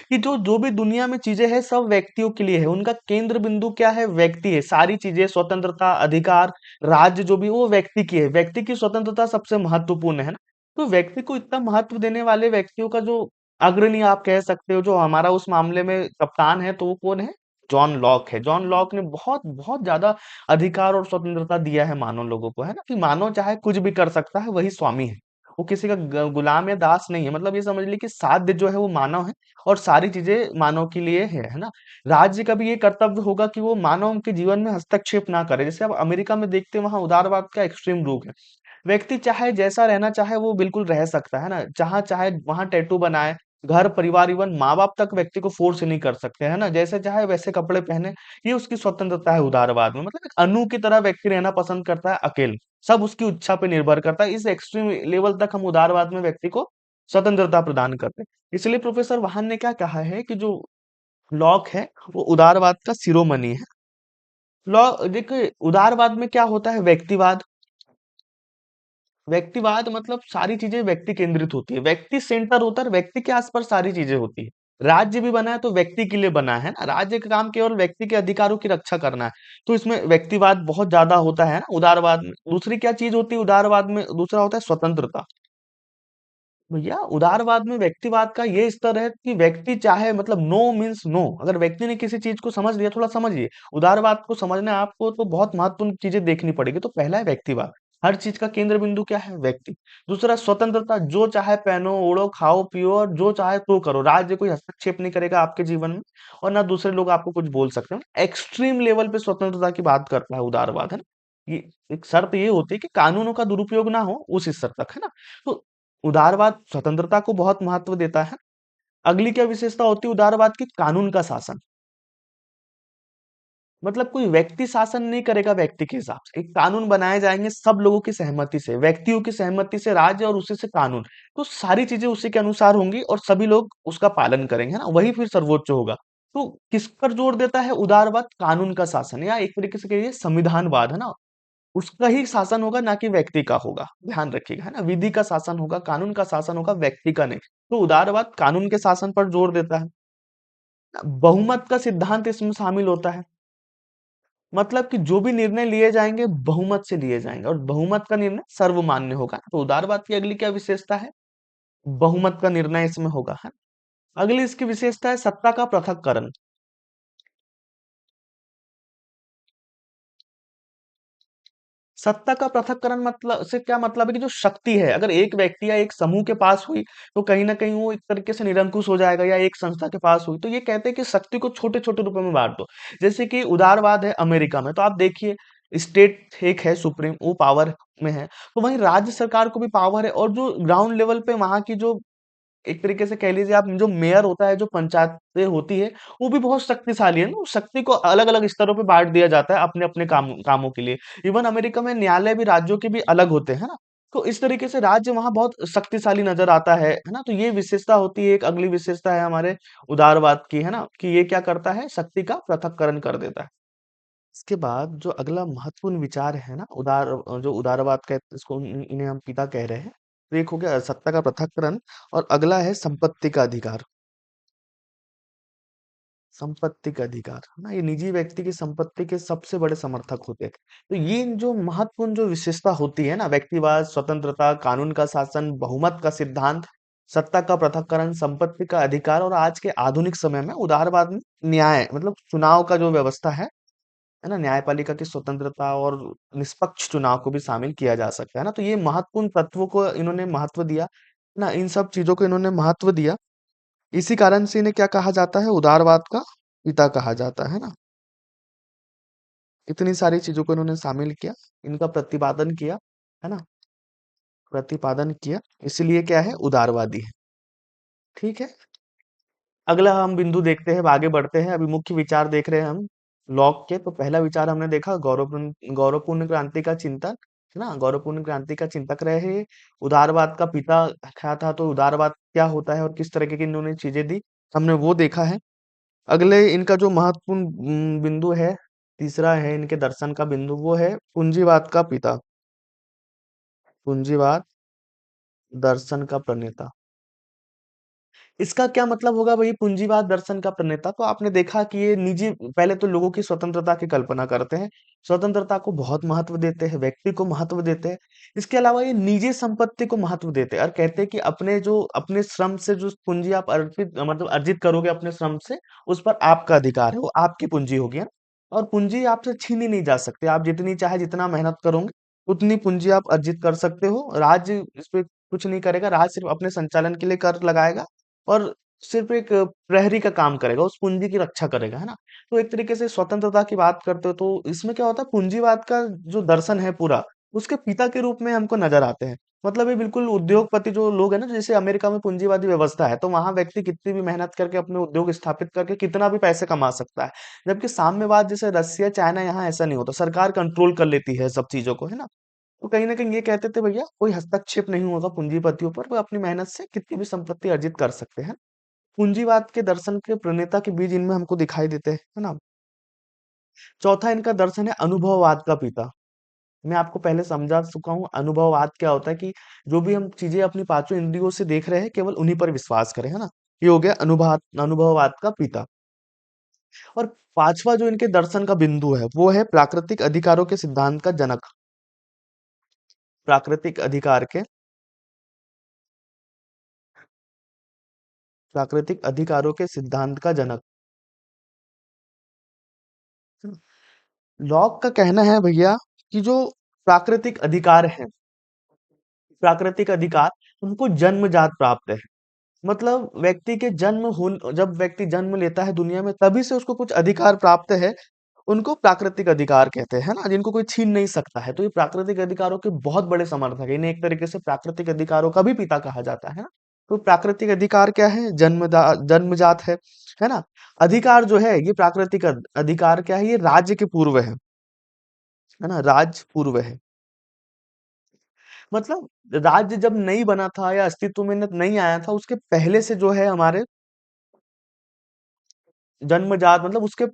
कि जो जो भी दुनिया में चीजें हैं सब व्यक्तियों के लिए है, उनका केंद्र बिंदु क्या है, व्यक्ति है। सारी चीजें, स्वतंत्रता, अधिकार, राज्य जो भी, वो व्यक्ति की है, व्यक्ति की स्वतंत्रता सबसे महत्वपूर्ण है ना। तो व्यक्ति को इतना महत्व देने वाले व्यक्तियों का जो अग्रणी आप कह सकते हो, जो हमारा उस मामले में कप्तान है, तो वो कौन है, जॉन लॉक है। जॉन लॉक ने बहुत बहुत ज्यादा अधिकार और स्वतंत्रता दिया है मानव लोगों को, है ना, कि मानव चाहे कुछ भी कर सकता है, वही स्वामी है। वो किसी का गुलाम या दास नहीं है। मतलब ये समझ ली कि साध्य जो है वो मानव है, और सारी चीजें मानव के लिए है ना। राज्य का भी ये कर्तव्य होगा कि वो मानव के जीवन में हस्तक्षेप ना करे। जैसे अब अमेरिका में देखते हैं, वहां उदारवाद का एक्सट्रीम रूप है। व्यक्ति चाहे जैसा रहना चाहे वो बिल्कुल रह सकता है ना, जहां चाहे वहां टैटू बनाए, घर परिवार इवन माँ बाप तक व्यक्ति को फोर्स नहीं कर सकते, है ना, जैसे चाहे वैसे कपड़े पहने। ये उसकी स्वतंत्रता है उदारवाद में। मतलब एक अणु की तरह व्यक्ति रहना पसंद करता है अकेले, सब उसकी इच्छा पे निर्भर करता है। इस एक्सट्रीम लेवल तक हम उदारवाद में व्यक्ति को स्वतंत्रता प्रदान करते हैं। इसलिए प्रोफेसर वाहन ने क्या कहा है कि जो लॉक है वो उदारवाद का शिरोमणि है। लॉ देखिए, उदारवाद में क्या होता है, व्यक्तिवाद। व्यक्तिवाद मतलब सारी चीजें व्यक्ति केंद्रित होती है, व्यक्ति सेंटर होता है, और व्यक्ति के आसपास सारी चीजें होती है। राज्य भी बना है तो व्यक्ति के लिए बना है ना, राज्य का काम केवल व्यक्ति के अधिकारों की रक्षा करना है। तो इसमें व्यक्तिवाद बहुत ज्यादा होता है ना उदारवाद में। दूसरी क्या चीज होती है उदारवाद में? दूसरा होता है स्वतंत्रता। भैया उदारवाद में व्यक्तिवाद का ये स्तर है कि व्यक्ति चाहे, मतलब नो मीन्स नो, अगर व्यक्ति ने किसी चीज को समझ लिया, थोड़ा समझिए, उदारवाद को समझना है आपको तो बहुत महत्वपूर्ण चीजें देखनी पड़ेगी। तो पहला है व्यक्तिवाद, हर चीज का केंद्र बिंदु क्या है? व्यक्ति। दूसरा स्वतंत्रता, जो चाहे पहनो ओढ़ो खाओ पियो और जो चाहे तो करो, राज्य कोई हस्तक्षेप नहीं करेगा आपके जीवन में, और ना दूसरे लोग आपको कुछ बोल सकते हैं। एक्सट्रीम लेवल पे स्वतंत्रता की बात करता है उदारवाद, है ना। ये एक शर्त ये होती है कि कानूनों का दुरुपयोग ना हो, उस स्तर तक, है ना। तो उदारवाद स्वतंत्रता को बहुत महत्व देता है। अगली क्या विशेषता होती है उदारवाद की? कानून का शासन। मतलब कोई व्यक्ति शासन नहीं करेगा व्यक्ति के हिसाब से, एक कानून बनाए जाएंगे सब लोगों की सहमति से, व्यक्तियों की सहमति से राज्य, और उसी से कानून। तो सारी चीजें उसी के अनुसार होंगी और सभी लोग उसका पालन करेंगे, है ना, वही फिर सर्वोच्च होगा। तो किस पर जोर देता है उदारवाद? कानून का शासन, या एक तरीके से कहिए संविधानवाद, है ना। उसका ही शासन होगा, ना कि व्यक्ति का होगा, ध्यान रखिएगा, है ना। विधि का शासन होगा, कानून का शासन होगा, व्यक्ति का नहीं। तो उदारवाद कानून के शासन पर जोर देता है। बहुमत का सिद्धांत इसमें शामिल होता है। मतलब कि जो भी निर्णय लिए जाएंगे बहुमत से लिए जाएंगे, और बहुमत का निर्णय सर्वमान्य होगा। तो उदारवाद की अगली क्या विशेषता है? बहुमत का निर्णय इसमें होगा, है। अगली इसकी विशेषता है सत्ता का पृथक्करण। सत्ता का पृथक्करण मतलब से क्या मतलब है कि जो शक्ति है, अगर एक व्यक्ति या एक समूह के पास हुई, तो कहीं ना कहीं वो एक तरीके से निरंकुश हो जाएगा, या एक संस्था के पास हुई, तो ये कहते हैं कि शक्ति को छोटे छोटे रूपों में बांट दो। जैसे कि उदारवाद है अमेरिका में, तो आप देखिए, स्टेट एक है सुप्रीम, वो पावर में है, तो वहीं राज्य सरकार को भी पावर है, और जो ग्राउंड लेवल पे वहां की जो, एक तरीके से कह लीजिए आप, जो मेयर होता है, जो पंचायतें होती है, वो भी बहुत शक्तिशाली है ना। उस शक्ति को अलग अलग स्तरों पे बांट दिया जाता है अपने अपने कामों के लिए। इवन अमेरिका में न्यायालय भी राज्यों के भी अलग होते हैं ना। तो इस तरीके से राज्य वहां बहुत शक्तिशाली नजर आता है ना। तो ये विशेषता होती है। एक अगली विशेषता है हमारे उदारवाद की, है ना, कि ये क्या करता है? शक्ति का पृथक्करण कर देता है। इसके बाद जो अगला महत्वपूर्ण विचार है ना, जो उदारवाद का, इसको इन्हें हम पिता कह रहे हैं। तो एक हो गया सत्ता का पृथक्करण, और अगला है संपत्ति का अधिकार। संपत्ति का अधिकार, है ना, ये निजी व्यक्ति की संपत्ति के सबसे बड़े समर्थक होते हैं। तो ये जो महत्वपूर्ण जो विशेषता होती है ना, व्यक्तिवाद, स्वतंत्रता, कानून का शासन, बहुमत का सिद्धांत, सत्ता का पृथक्करण, संपत्ति का अधिकार, और आज के आधुनिक समय में उदारवाद में न्याय, मतलब चुनाव का जो व्यवस्था है ना, न्यायपालिका की स्वतंत्रता और निष्पक्ष चुनाव को भी शामिल किया जा सकता है ना। तो ये महत्वपूर्ण तत्वों को इन्होंने महत्व दिया, है ना, इन सब चीजों को इन्होंने महत्व दिया। इसी कारण से इन्हें क्या कहा जाता है? उदारवाद का पिता कहा जाता है ना। इतनी सारी चीजों को इन्होंने शामिल किया, इनका प्रतिपादन किया, है ना, प्रतिपादन किया, इसलिए क्या है? उदारवादी है। ठीक है। अगला हम बिंदु देखते हैं, अब आगे बढ़ते हैं। अभी मुख्य विचार देख रहे हैं हम लॉक के। तो पहला विचार हमने देखा, गौरवपूर्ण क्रांति का चिंतक, है ना, गौरवपूर्ण क्रांति का चिंतक रहे हैं। उदारवाद का पिता क्या था, तो उदारवाद क्या होता है और किस तरह की इन्होंने चीजें दी, हमने वो देखा है। अगले इनका जो महत्वपूर्ण बिंदु है, तीसरा है इनके दर्शन का बिंदु, वो है पूंजीवाद का पिता, पूंजीवाद दर्शन का प्रणेता। इसका क्या मतलब होगा भाई? पूंजीवाद दर्शन का प्रणेता, तो आपने देखा कि ये निजी, पहले तो लोगों की स्वतंत्रता की कल्पना करते हैं, स्वतंत्रता को बहुत महत्व देते हैं, व्यक्ति को महत्व देते हैं। इसके अलावा ये निजी संपत्ति को महत्व देते हैं, और कहते हैं कि अपने श्रम से जो पूंजी आप अर्पित, मतलब अर्जित करोगे अपने श्रम से, उस पर आपका अधिकार है, वो आपकी पूंजी होगी, है ना? और पूंजी आपसे छीनी नहीं जा सकती। आप जितनी चाहे जितना मेहनत करोगे, उतनी पूंजी आप अर्जित कर सकते हो। राज्य इस पे कुछ नहीं करेगा, राज्य सिर्फ अपने संचालन के लिए कर लगाएगा, और सिर्फ एक प्रहरी का काम करेगा, उस पूंजी की रक्षा करेगा, है ना। तो एक तरीके से स्वतंत्रता की बात करते हो, तो इसमें क्या होता है? पूंजीवाद का जो दर्शन है पूरा, उसके पिता के रूप में हमको नजर आते हैं। मतलब ये बिल्कुल उद्योगपति जो लोग है ना, जैसे अमेरिका में पूंजीवादी व्यवस्था है, तो वहां व्यक्ति कितनी भी मेहनत करके अपने उद्योग स्थापित करके कितना भी पैसे कमा सकता है। जबकि साम्यवाद जैसे रसिया, चाइना, यहाँ ऐसा नहीं होता, सरकार कंट्रोल कर लेती है सब चीजों को, है ना। तो कहीं ना कहीं ये कहते थे भैया कोई हस्तक्षेप नहीं होगा पूंजीपतियों पर, वो अपनी मेहनत से कितनी भी संपत्ति अर्जित कर सकते हैं। पूंजीवाद के दर्शन के प्रणेता के बीज इनमें हमको दिखाई देते हैं, है ना। चौथा इनका दर्शन है अनुभववाद का पिता। मैं आपको पहले समझा चुका हूँ अनुभववाद क्या होता है, कि जो भी हम चीजें अपनी पांचों इंद्रियों से देख रहे हैं, केवल उन्हीं पर विश्वास करें, है ना। ये हो गया अनुभववाद का पिता। और पांचवा जो इनके दर्शन का बिंदु है वो है प्राकृतिक अधिकारों के सिद्धांत का जनक। प्राकृतिक अधिकार के प्राकृतिक अधिकारों के सिद्धांत का जनक। लॉक का कहना है भैया कि जो प्राकृतिक अधिकार है, प्राकृतिक अधिकार उनको जन्मजात प्राप्त है। मतलब व्यक्ति के जब व्यक्ति जन्म लेता है दुनिया में तभी से उसको कुछ अधिकार प्राप्त है। उनको प्राकृतिक अधिकार कहते हैं ना, जिनको कोई छीन नहीं सकता है। तो ये प्राकृतिक अधिकारों के बहुत बड़े समर्थक है। इन्हें एक तरीके से प्राकृतिक अधिकारों का भी पिता कहा जाता है ना। तो प्राकृतिक अधिकार क्या है? जन्मजात है ना। अधिकार जो है ये प्राकृतिक अधिकार क्या है? ये राज्य के पूर्व है ना, राज्य पूर्व है। मतलब राज्य जब नहीं बना था या अस्तित्व में नहीं आया था, उसके पहले से जो है हमारे जन्मजात, मतलब उसके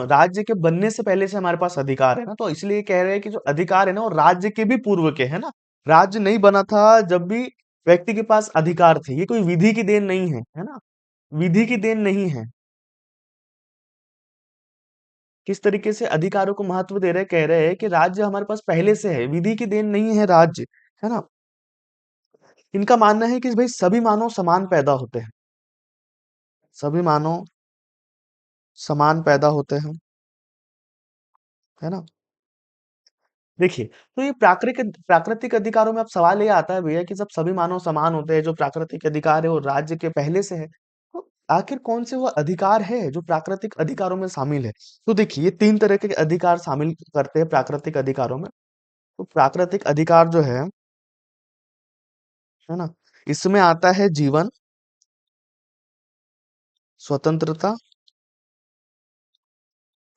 राज्य के बनने से पहले से हमारे पास अधिकार है ना। तो इसलिए कह रहे हैं कि जो अधिकार है ना वो राज्य के भी पूर्व के है ना। राज्य नहीं बना था जब भी व्यक्ति के पास अधिकार थे। ये कोई विधि की देन नहीं है ना। विधि की देन नहीं है। किस तरीके से अधिकारों को महत्व दे रहे, कह रहे हैं कि राज्य हमारे पास पहले से है, विधि की देन नहीं है राज्य, है ना। इनका मानना है कि भाई सभी मानव समान पैदा होते हैं। सभी मानव समान पैदा होते हैं, है ना। देखिए, तो ये प्राकृतिक प्राकृतिक अधिकारों में अब सवाल ये आता है भैया कि जब सभी मानव समान होते हैं, जो प्राकृतिक अधिकार है वो राज्य के पहले से है, तो आखिर कौन से वो अधिकार है जो प्राकृतिक अधिकारों में शामिल है? तो देखिए, ये तीन तरह के अधिकार शामिल करते हैं प्राकृतिक अधिकारों में। तो प्राकृतिक अधिकार जो है ना, इसमें आता है जीवन, स्वतंत्रता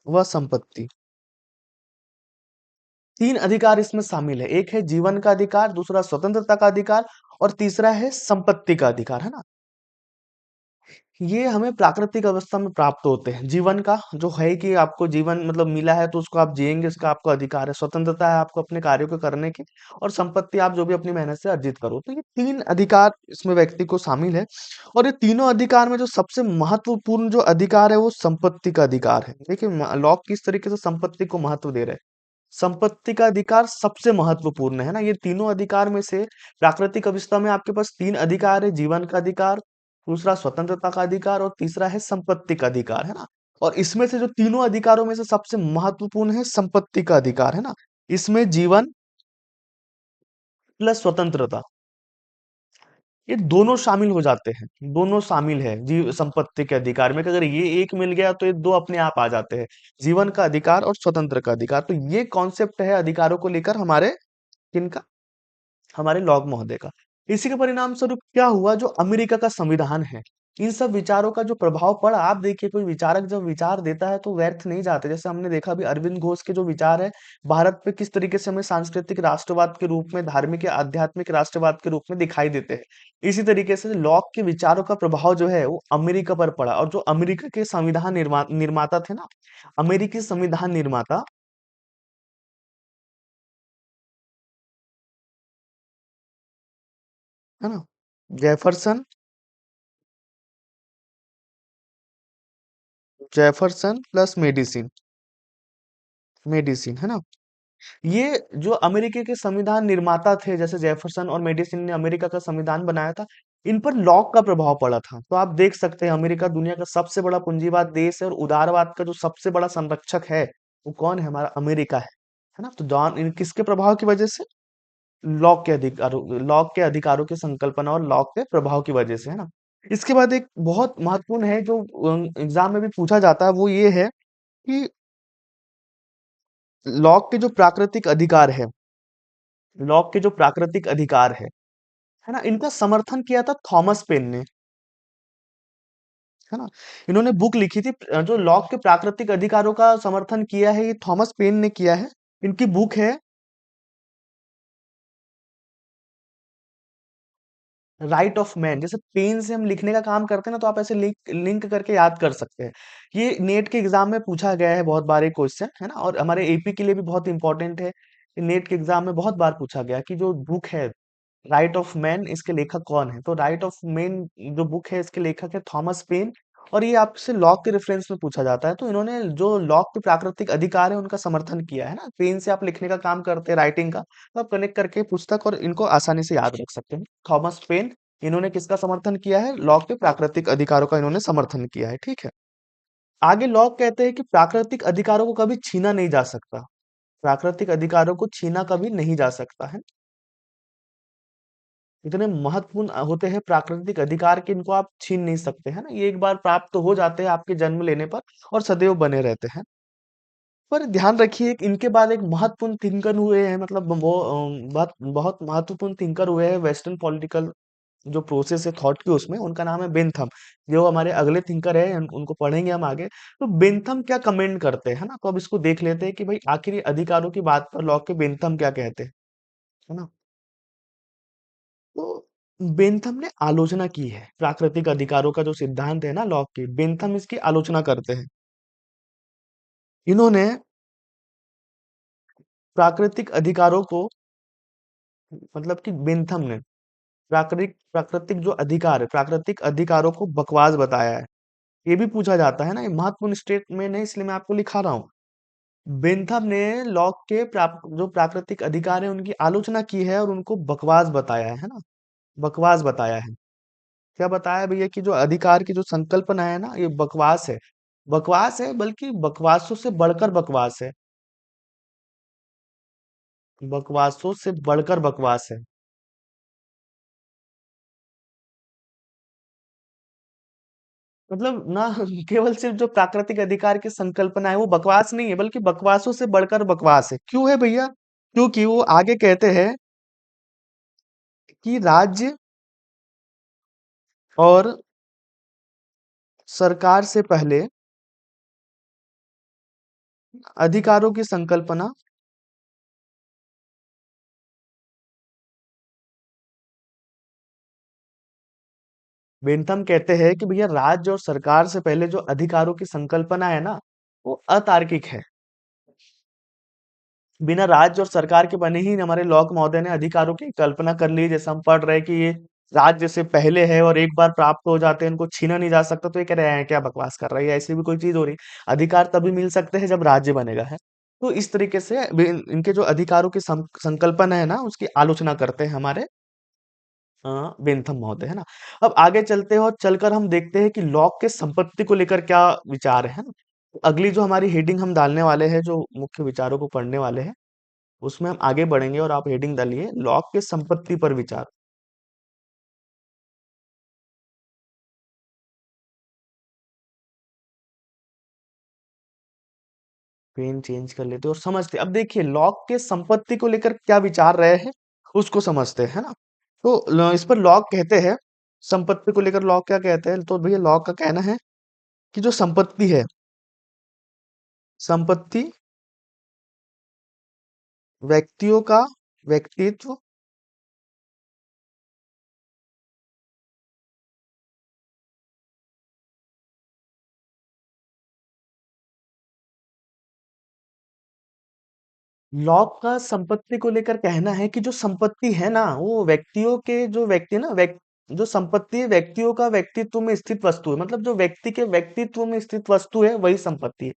व संपत्ति। तीन अधिकार इसमें शामिल है। एक है जीवन का अधिकार, दूसरा स्वतंत्रता का अधिकार और तीसरा है संपत्ति का अधिकार, है ना। ये हमें प्राकृतिक अवस्था में प्राप्त होते हैं। जीवन का जो है कि आपको जीवन मतलब मिला है तो उसको आप जिएंगे, इसका आपको अधिकार है। स्वतंत्रता है आपको अपने कार्यों को करने की, और संपत्ति आप जो भी अपनी मेहनत से अर्जित करो। तो ये तीन अधिकार इसमें व्यक्ति को शामिल है। और ये तीनों अधिकार में जो सबसे महत्वपूर्ण जो अधिकार है वो संपत्ति का अधिकार है। देखिए लॉक किस तरीके से संपत्ति को महत्व दे रहे हैं। संपत्ति का अधिकार सबसे महत्वपूर्ण है ना। ये तीनों अधिकार में से प्राकृतिक अवस्था में आपके पास तीन अधिकार है। जीवन का अधिकार, दूसरा स्वतंत्रता का अधिकार और तीसरा है संपत्ति का अधिकार, है ना। और इसमें से जो तीनों अधिकारों में से सबसे महत्वपूर्ण है संपत्ति का अधिकार, है ना। इसमें जीवन प्लस स्वतंत्रता, ये दोनों शामिल हो जाते हैं। दोनों शामिल है जीव संपत्ति के अधिकार में कि अगर ये एक मिल गया तो ये दो अपने आप आ जाते हैं। जीवन का अधिकार और स्वतंत्र का अधिकार। तो ये कॉन्सेप्ट है अधिकारों को लेकर हमारे किनका, हमारे लॉग महोदय का। इसी के परिणाम स्वरूप क्या हुआ, जो अमेरिका का संविधान है, इन सब विचारों का जो प्रभाव पड़ा। आप देखिए कोई विचारक जब विचार देता है तो व्यर्थ नहीं जाते। जैसे हमने देखा अभी अरविंद घोष के जो विचार है भारत पे किस तरीके से हमें सांस्कृतिक राष्ट्रवाद के रूप में, धार्मिक या आध्यात्मिक राष्ट्रवाद के रूप में दिखाई देते हैं। इसी तरीके से लॉक के विचारों का प्रभाव जो है वो अमेरिका पर पड़ा। और जो अमेरिका के संविधान निर्माता थे ना, अमेरिकी संविधान निर्माता, है ना, Jefferson, Jefferson plus medicine, medicine, है ना। ये जो अमेरिका के संविधान निर्माता थे, जैसे जेफरसन और मेडिसिन ने अमेरिका का संविधान बनाया था, इन पर लॉक का प्रभाव पड़ा था। तो आप देख सकते हैं अमेरिका दुनिया का सबसे बड़ा पूंजीवाद देश है, और उदारवाद का जो सबसे बड़ा संरक्षक है वो कौन है? हमारा अमेरिका है ना। तो जॉन इन किसके प्रभाव की वजह से? लॉक के अधिकारों की संकल्पना और लॉक के प्रभाव की वजह से, है ना। इसके बाद एक बहुत महत्वपूर्ण है जो एग्जाम में भी पूछा जाता है, वो ये है कि लॉक के जो प्राकृतिक अधिकार है, लॉक के जो प्राकृतिक अधिकार है ना, इनका समर्थन किया था थॉमस पेन ने, है ना। इन्होंने बुक लिखी थी जो लॉक के प्राकृतिक अधिकारों का समर्थन किया है, ये थॉमस पेन ने किया है। इनकी बुक है राइट ऑफ मैन। जैसे पेन से हम लिखने का काम करते हैं ना, तो आप ऐसे लिंक लिंक करके याद कर सकते हैं। ये नेट के एग्जाम में पूछा गया है बहुत बार ये क्वेश्चन, है ना। और हमारे एपी के लिए भी बहुत इंपॉर्टेंट है। नेट के एग्जाम में बहुत बार पूछा गया कि जो बुक है राइट ऑफ मैन इसके लेखक कौन है? तो राइट ऑफ मैन जो बुक है इसके लेखक है थॉमस पेन। और ये आपसे लॉक के रेफरेंस में पूछा जाता है, तो इन्होंने जो लॉक के प्राकृतिक अधिकार है उनका समर्थन किया है ना। पेन से आप लिखने का काम करते हैं, राइटिंग का, तो आप कनेक्ट करके पुस्तक और इनको आसानी से याद रख सकते हैं। थॉमस पेन, इन्होंने किसका समर्थन किया है? लॉक के प्राकृतिक अधिकारों का इन्होंने समर्थन किया है, ठीक है। आगे लॉक कहते हैं कि प्राकृतिक अधिकारों को कभी छीना नहीं जा सकता। प्राकृतिक अधिकारों को छीना कभी नहीं जा सकता है। इतने महत्वपूर्ण होते हैं प्राकृतिक अधिकार कि इनको आप छीन नहीं सकते, है ना। ये एक बार प्राप्त तो हो जाते हैं आपके जन्म लेने पर और सदैव बने रहते हैं। पर ध्यान रखिए कि इनके बाद एक महत्वपूर्ण थिंकर हुए हैं, मतलब वो बहुत बहुत महत्वपूर्ण थिंकर हुए हैं वेस्टर्न पॉलिटिकल जो प्रोसेस है थॉट की, उसमें उनका नाम है बेंथम। जो हमारे अगले थिंकर है उनको पढ़ेंगे हम आगे। तो बेंथम क्या कमेंट करते हैं ना, तो अब इसको देख लेते हैं कि भाई आखिर ये अधिकारों की बात पर लॉक के बेंथम क्या कहते हैं, है ना। तो बेंथम ने आलोचना की है प्राकृतिक अधिकारों का, जो सिद्धांत है ना लॉक की, बेंथम इसकी आलोचना करते हैं। इन्होंने प्राकृतिक अधिकारों को, मतलब कि बेंथम ने प्राकृतिक प्राकृतिक जो अधिकार है, प्राकृतिक अधिकारों को बकवास बताया है। ये भी पूछा जाता है ना, ये महत्वपूर्ण स्टेटमेंट है इसलिए मैं आपको लिखा रहा हूँ। बेंथम ने लॉक के जो प्राकृतिक अधिकार है उनकी आलोचना की है और उनको बकवास बताया है ना। बकवास बताया है। क्या बताया भैया कि जो अधिकार की जो संकल्पना है ना, ये बकवास है। बकवास है, बल्कि बकवासों से बढ़कर बकवास है। बकवासों से बढ़कर बकवास है। मतलब ना केवल सिर्फ जो प्राकृतिक अधिकार की संकल्पना है वो बकवास नहीं है, बल्कि बकवासों से बढ़कर बकवास है। क्यों है भैया? क्योंकि वो आगे कहते हैं कि राज्य और सरकार से पहले अधिकारों की संकल्पना, बेंथम कहते हैं कि भैया राज्य और सरकार से पहले जो अधिकारों की संकल्पना है ना, वो अतार्किक है। बिना राज्य और सरकार के बने ही हमारे लॉक महोदय ने अधिकारों की कल्पना कर ली। जैसे हम पढ़ रहे हैं कि ये राज्य से पहले है और एक बार प्राप्त हो जाते हैं, इनको छीना नहीं जा सकता। तो ये कह रहे हैं क्या बकवास कर रहा है, ऐसी भी कोई चीज हो रही। अधिकार तभी मिल सकते हैं जब राज्य बनेगा, है। तो इस तरीके से इनके जो अधिकारों की संकल्पना है ना, उसकी आलोचना करते हैं हमारे बेंथम महोदय, है ना। अब आगे चलते हैं और चलकर हम देखते हैं कि लॉक के संपत्ति को लेकर क्या विचार है ना। तो अगली जो हमारी हेडिंग हम डालने वाले हैं, जो मुख्य विचारों को पढ़ने वाले हैं, उसमें हम आगे बढ़ेंगे और आप हेडिंग डालिए लॉक के संपत्ति पर विचार। पेन चेंज कर लेते और समझते। अब देखिए लॉक के संपत्ति को लेकर क्या विचार रहे हैं, उसको समझते हैं, है ना। तो इस पर लॉक कहते हैं, संपत्ति को लेकर लॉक क्या कहते हैं, तो भैया लॉक का कहना है कि जो संपत्ति है, संपत्ति व्यक्तियों का व्यक्तित्व, लॉक का संपत्ति को लेकर कहना है कि जो संपत्ति है ना, वो व्यक्तियों के जो व्यक्ति ना जो संपत्ति है व्यक्तियों का व्यक्तित्व में स्थित वस्तु है। मतलब जो व्यक्ति के व्यक्तित्व में स्थित वस्तु है वही संपत्ति है।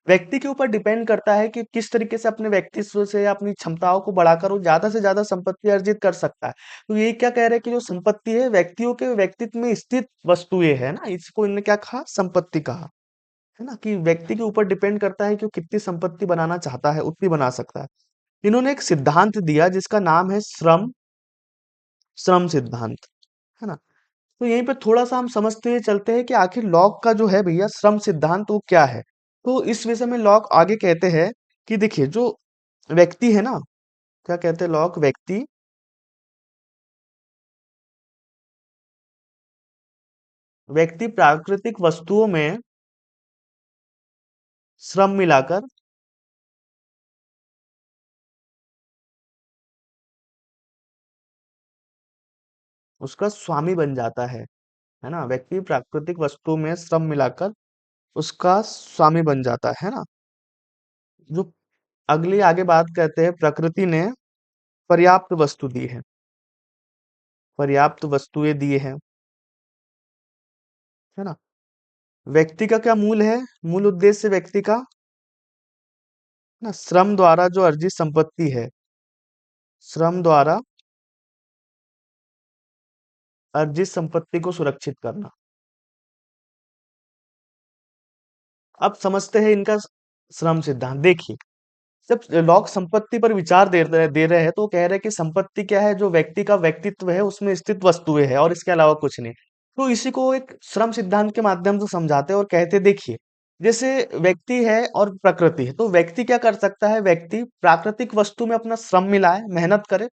व्यक्ति के ऊपर डिपेंड करता है कि किस तरीके से अपने व्यक्तित्व से या अपनी क्षमताओं को बढ़ाकर वो ज्यादा से ज्यादा संपत्ति अर्जित कर सकता है। तो ये क्या कह रहे हैं कि जो संपत्ति है व्यक्तियों के व्यक्तित्व में स्थित वस्तुएं है ना, इसको इन्होंने क्या कहा? संपत्ति कहा, है ना। कि व्यक्ति के ऊपर डिपेंड करता है कि वो कितनी संपत्ति बनाना चाहता है, उतनी बना सकता है। इन्होंने एक सिद्धांत दिया जिसका नाम है श्रम श्रम सिद्धांत, है ना। तो यहीं पे थोड़ा सा हम समझते हुए चलते हैं कि आखिर लॉक का जो है भैया श्रम सिद्धांत वो क्या है। तो इस विषय में लॉक आगे कहते हैं कि देखिए जो व्यक्ति है ना, क्या कहते हैं लॉक? व्यक्ति प्राकृतिक वस्तुओं में श्रम मिलाकर उसका स्वामी बन जाता है ना। व्यक्ति प्राकृतिक वस्तुओं में श्रम मिलाकर उसका स्वामी बन जाता है ना। जो अगली आगे बात कहते हैं, प्रकृति ने पर्याप्त वस्तु दी है। पर्याप्त वस्तुएं दिए हैं, है ना। व्यक्ति का क्या मूल है, मूल उद्देश्य व्यक्ति का ना श्रम द्वारा जो अर्जित संपत्ति है, श्रम द्वारा अर्जित संपत्ति को सुरक्षित करना। अब समझते हैं इनका श्रम सिद्धांत। देखिए, जब लोग संपत्ति पर विचार दे रहे हैं तो कह रहे हैं कि संपत्ति क्या है, जो व्यक्ति का व्यक्तित्व है उसमें स्थित वस्तुएं है और इसके अलावा कुछ नहीं। तो इसी को एक श्रम सिद्धांत के माध्यम से समझाते हैं और कहते हैं, देखिए, जैसे व्यक्ति है और प्रकृति है, तो व्यक्ति क्या कर सकता है, व्यक्ति प्राकृतिक वस्तु में अपना श्रम मिलाए, मेहनत करे।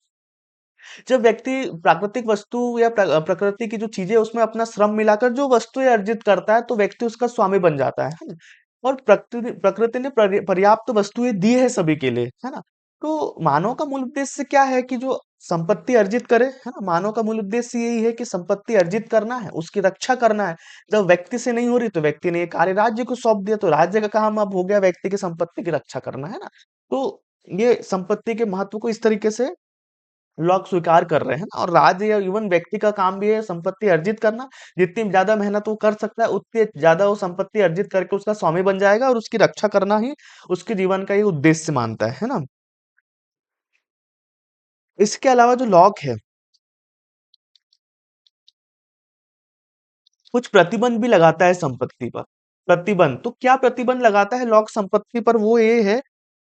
जब व्यक्ति प्राकृतिक वस्तु या प्रकृति की जो चीजें उसमें अपना श्रम मिलाकर जो वस्तुएं अर्जित करता है तो व्यक्ति उसका स्वामी बन जाता है ना? और प्रकृति प्रकृति ने पर्याप्त वस्तुएं दी है सभी के लिए, है ना। तो मानव का मूल उद्देश्य क्या है कि जो संपत्ति अर्जित करे, है ना। मानव का मूल उद्देश्य यही है कि संपत्ति अर्जित करना है, उसकी रक्षा करना है। जब व्यक्ति से नहीं हो रही तो व्यक्ति ने ये कार्य राज्य को सौंप दिया, तो राज्य का काम अब हो गया व्यक्ति की संपत्ति की रक्षा करना, है ना। तो ये संपत्ति के महत्व को इस तरीके से लोग स्वीकार कर रहे हैं ना। और राज्य या इवन व्यक्ति का काम भी है संपत्ति अर्जित करना। जितनी ज्यादा मेहनत वो कर सकता है उतनी ज्यादा वो संपत्ति अर्जित करके उसका स्वामी बन जाएगा, और उसकी रक्षा करना ही उसके जीवन का ही उद्देश्य मानता है ना। इसके अलावा जो लॉक है, कुछ प्रतिबंध भी लगाता है संपत्ति पर। प्रतिबंध तो क्या प्रतिबंध लगाता है लॉक संपत्ति पर, वो ये है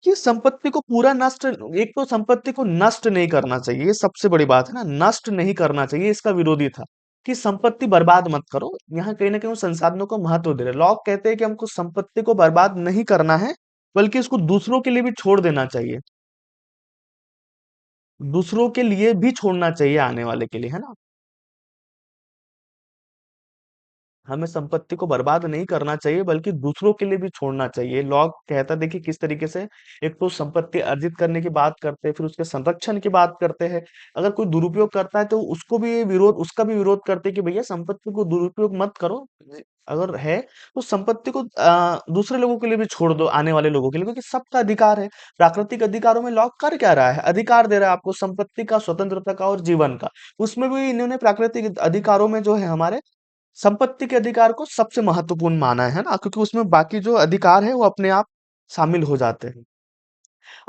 कि संपत्ति को पूरा नष्ट, एक तो संपत्ति को नष्ट नहीं करना चाहिए, ये सबसे बड़ी बात है ना, नष्ट नहीं करना चाहिए। इसका विरोधी था कि संपत्ति बर्बाद मत करो। यहाँ कहीं ना कहीं वो संसाधनों को महत्व दे रहे। लोग कहते हैं कि हमको संपत्ति को बर्बाद नहीं करना है, बल्कि इसको दूसरों के लिए भी छोड़ देना चाहिए, दूसरों के लिए भी छोड़ना चाहिए आने वाले के लिए, है ना। हमें संपत्ति को बर्बाद नहीं करना चाहिए बल्कि दूसरों के लिए भी छोड़ना चाहिए। लॉ कहता है, देखिए किस तरीके से, एक तो संपत्ति अर्जित करने की बात करते हैं, फिर उसके संरक्षण की बात करते हैं। अगर कोई दुरुपयोग करता है तो उसको भी विरोध, उसका भी विरोध करते हैं कि भैया संपत्ति को दुरुपयोग मत करो। अगर है तो संपत्ति को दूसरे लोगों के लिए भी छोड़ दो, आने वाले लोगों के लिए, क्योंकि सबका अधिकार है। प्राकृतिक अधिकारों में लॉ कर क्या रहा है, अधिकार दे रहा है आपको संपत्ति का, स्वतंत्रता का और जीवन का। उसमें भी इन्होंने प्राकृतिक अधिकारों में जो है हमारे संपत्ति के अधिकार को सबसे महत्वपूर्ण माना है ना, क्योंकि उसमें बाकी जो अधिकार है वो अपने आप शामिल हो जाते हैं।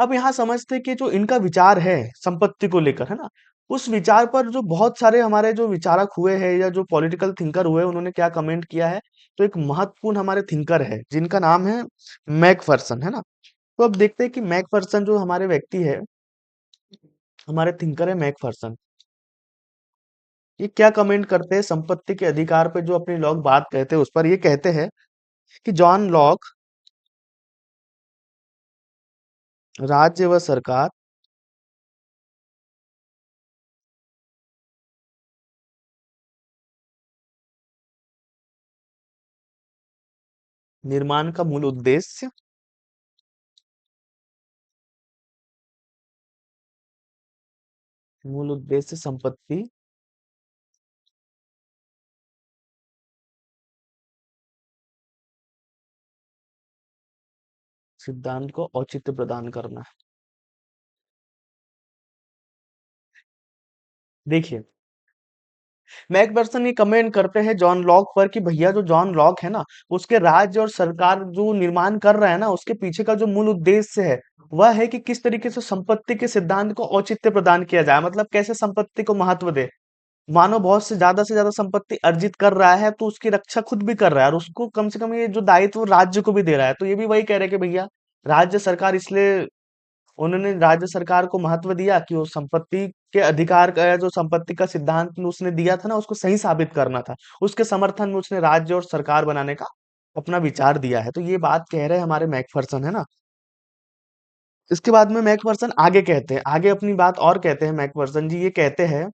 अब यहाँ समझते हैं कि जो इनका विचार है संपत्ति को लेकर, है ना, उस विचार पर जो बहुत सारे हमारे जो विचारक हुए हैं या जो पॉलिटिकल थिंकर हुए, उन्होंने क्या कमेंट किया है। तो एक महत्वपूर्ण हमारे थिंकर है जिनका नाम है मैकफर्सन, है ना। तो अब देखते हैं कि मैकफर्सन जो हमारे व्यक्ति है, हमारे थिंकर है मैकफर्सन, ये क्या कमेंट करते हैं संपत्ति के अधिकार पे, जो अपनी लोग बात कहते हैं उस पर। ये कहते हैं कि जॉन लॉक राज्य व सरकार निर्माण का मूल उद्देश्य संपत्ति सिद्धांत को औचित्य प्रदान करना है। देखिए, मैकफर्सन ये कमेंट करते हैं जॉन लॉक पर कि भैया जो जॉन लॉक है ना, उसके राज्य और सरकार जो निर्माण कर रहा है ना, उसके पीछे का जो मूल उद्देश्य है वह है कि किस तरीके से संपत्ति के सिद्धांत को औचित्य प्रदान किया जाए। मतलब कैसे संपत्ति को महत्व दे। मानो बहुत से ज्यादा संपत्ति अर्जित कर रहा है तो उसकी रक्षा खुद भी कर रहा है, और उसको कम से कम ये जो दायित्व राज्य को भी दे रहा है। तो ये भी वही कह रहे हैं कि भैया राज्य सरकार, इसलिए उन्होंने राज्य सरकार को महत्व दिया कि वो संपत्ति के अधिकार का, जो संपत्ति का सिद्धांत उसने दिया था ना, उसको सही साबित करना था। उसके समर्थन में उसने राज्य और सरकार बनाने का अपना विचार दिया है। तो ये बात कह रहे हैं हमारे मैकफर्सन, है ना। इसके बाद में मैकफर्सन आगे कहते हैं, आगे अपनी बात और कहते हैं मैकफर्सन जी। ये कहते हैं,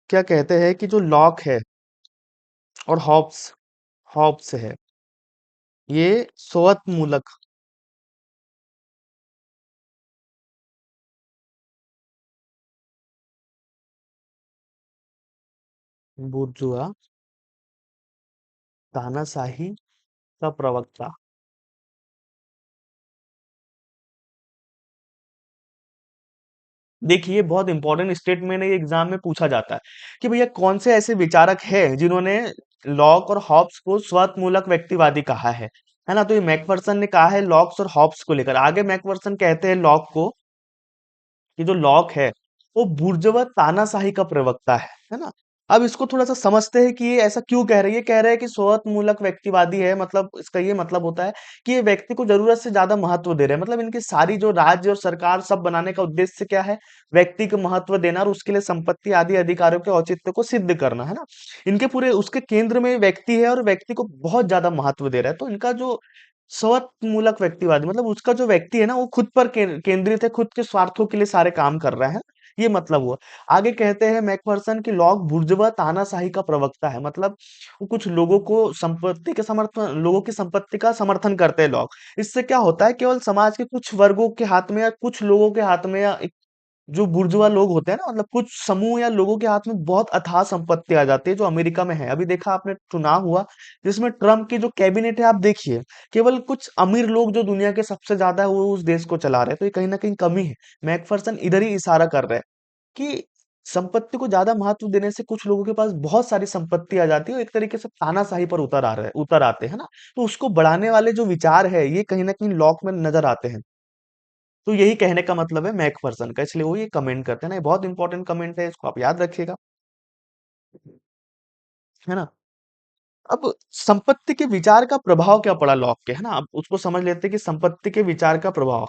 क्या कहते हैं कि जो लॉक है और हॉब्स, हॉब्स है, ये स्वत मूलक बुर्जुआ तानाशाही का प्रवक्ता देखिए बहुत इंपॉर्टेंट स्टेटमेंट है, ये एग्जाम में पूछा जाता है कि भैया कौन से ऐसे विचारक हैं जिन्होंने लॉक और हॉब्स को स्वतमूलक व्यक्तिवादी कहा है ना? तो ये मैकफर्सन ने कहा है लॉक्स और हॉब्स को लेकर। आगे मैकफर्सन कहते हैं लॉक को कि जो लॉक है वो बुर्जोवा तानाशाही का प्रवक्ता है ना? अब इसको थोड़ा सा समझते हैं कि ये ऐसा क्यों कह रहे हैं। ये कह रहे हैं कि स्वतमूलक व्यक्तिवादी है, मतलब इसका ये मतलब होता है कि ये व्यक्ति को जरूरत से ज्यादा महत्व दे रहे हैं। मतलब इनकी सारी जो राज्य और सरकार सब बनाने का उद्देश्य क्या है? व्यक्ति को महत्व देना और उसके लिए संपत्ति आदि अधिकारों के औचित्य को सिद्ध करना, है ना? इनके पूरे उसके केंद्र में व्यक्ति है और व्यक्ति को बहुत ज्यादा महत्व दे रहा है। तो इनका जो स्वमूलक व्यक्तिवादी मतलब उसका जो व्यक्ति है ना वो खुद पर केंद्रित है, खुद के स्वार्थों के लिए सारे काम कर रहा है। ये मतलब हुआ। आगे कहते हैं मैकफर्सन की लॉक बुर्जुआ तानाशाही का प्रवक्ता है। मतलब वो कुछ लोगों को संपत्ति के समर्थन लोगों की संपत्ति का समर्थन करते हैं लोग। इससे क्या होता है, केवल समाज के कुछ वर्गों के हाथ में या कुछ लोगों के हाथ में या जो बुर्जुआ लोग होते हैं ना, मतलब कुछ समूह या लोगों के हाथ में बहुत अथाह संपत्ति आ जाती है, जो अमेरिका में है। अभी देखा आपने चुनाव हुआ जिसमें ट्रम्प की जो कैबिनेट है, आप देखिए केवल कुछ अमीर लोग जो दुनिया के सबसे ज्यादा है वो उस देश को चला रहे हैं। तो ये कहीं ना कहीं कमी है। मैकफरसन इधर ही इशारा कर रहे हैं कि संपत्ति को ज्यादा महत्व देने से कुछ लोगों के पास बहुत सारी संपत्ति आ जाती है और एक तरीके से तानाशाही पर उतर आते हैं ना। तो उसको बढ़ाने वाले जो विचार है ये कहीं ना कहीं लॉक में नजर आते हैं। तो यही कहने का मतलब है मैकफरसन का, इसलिए वो ये कमेंट करते हैं ना। ये बहुत इंपॉर्टेंट कमेंट है, इसको आप याद रखिएगा, है ना? अब संपत्ति के विचार का प्रभाव क्या पड़ा लॉक के, है ना? अब उसको समझ लेते हैं कि संपत्ति के विचार का प्रभाव,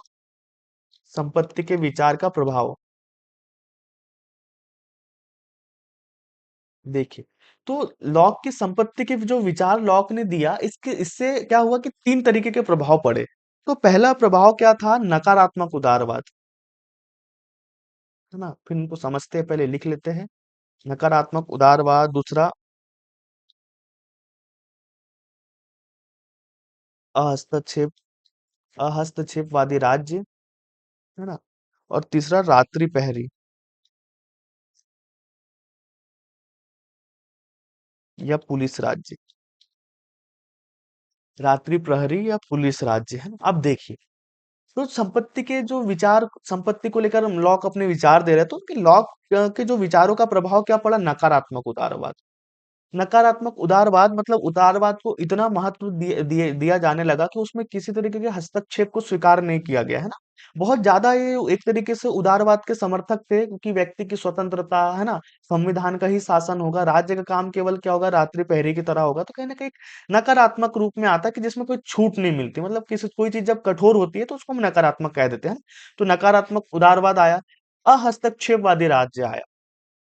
संपत्ति के विचार का प्रभाव देखिए। तो लॉक की संपत्ति के जो विचार लॉक ने दिया, इसके इससे क्या हुआ कि तीन तरीके के प्रभाव पड़े। तो पहला प्रभाव क्या था? नकारात्मक उदारवाद, है ना? फिर इनको समझते हैं, पहले लिख लेते हैं। नकारात्मक उदारवाद, दूसरा अहस्तक्षेप अहस्तक्षेपवादी राज्य, है ना? और तीसरा रात्रि प्रहरी या पुलिस राज्य, रात्रि प्रहरी या पुलिस राज्य, है ना? अब देखिए, तो संपत्ति के जो विचार, संपत्ति को लेकर हम लॉक अपने विचार दे रहे हैं, तो उनके लॉक के जो विचारों का प्रभाव क्या पड़ा? नकारात्मक उदारवाद। नकारात्मक उदारवाद मतलब उदारवाद को इतना महत्व दिया जाने लगा कि उसमें किसी तरीके के हस्तक्षेप को स्वीकार नहीं किया गया, है ना? बहुत ज्यादा ये एक तरीके से उदारवाद के समर्थक थे, क्योंकि व्यक्ति की स्वतंत्रता, है ना? संविधान का ही शासन होगा, राज्य का काम केवल क्या होगा? रात्रि प्रहरी की तरह होगा। तो कहीं ना कहीं नकारात्मक रूप में आता है कि जिसमें कोई छूट नहीं मिलती। मतलब किसी कोई चीज जब कठोर होती है तो उसको हम नकारात्मक कह देते हैं। तो नकारात्मक उदारवाद आया। अहस्तक्षेपवादी राज्य आया।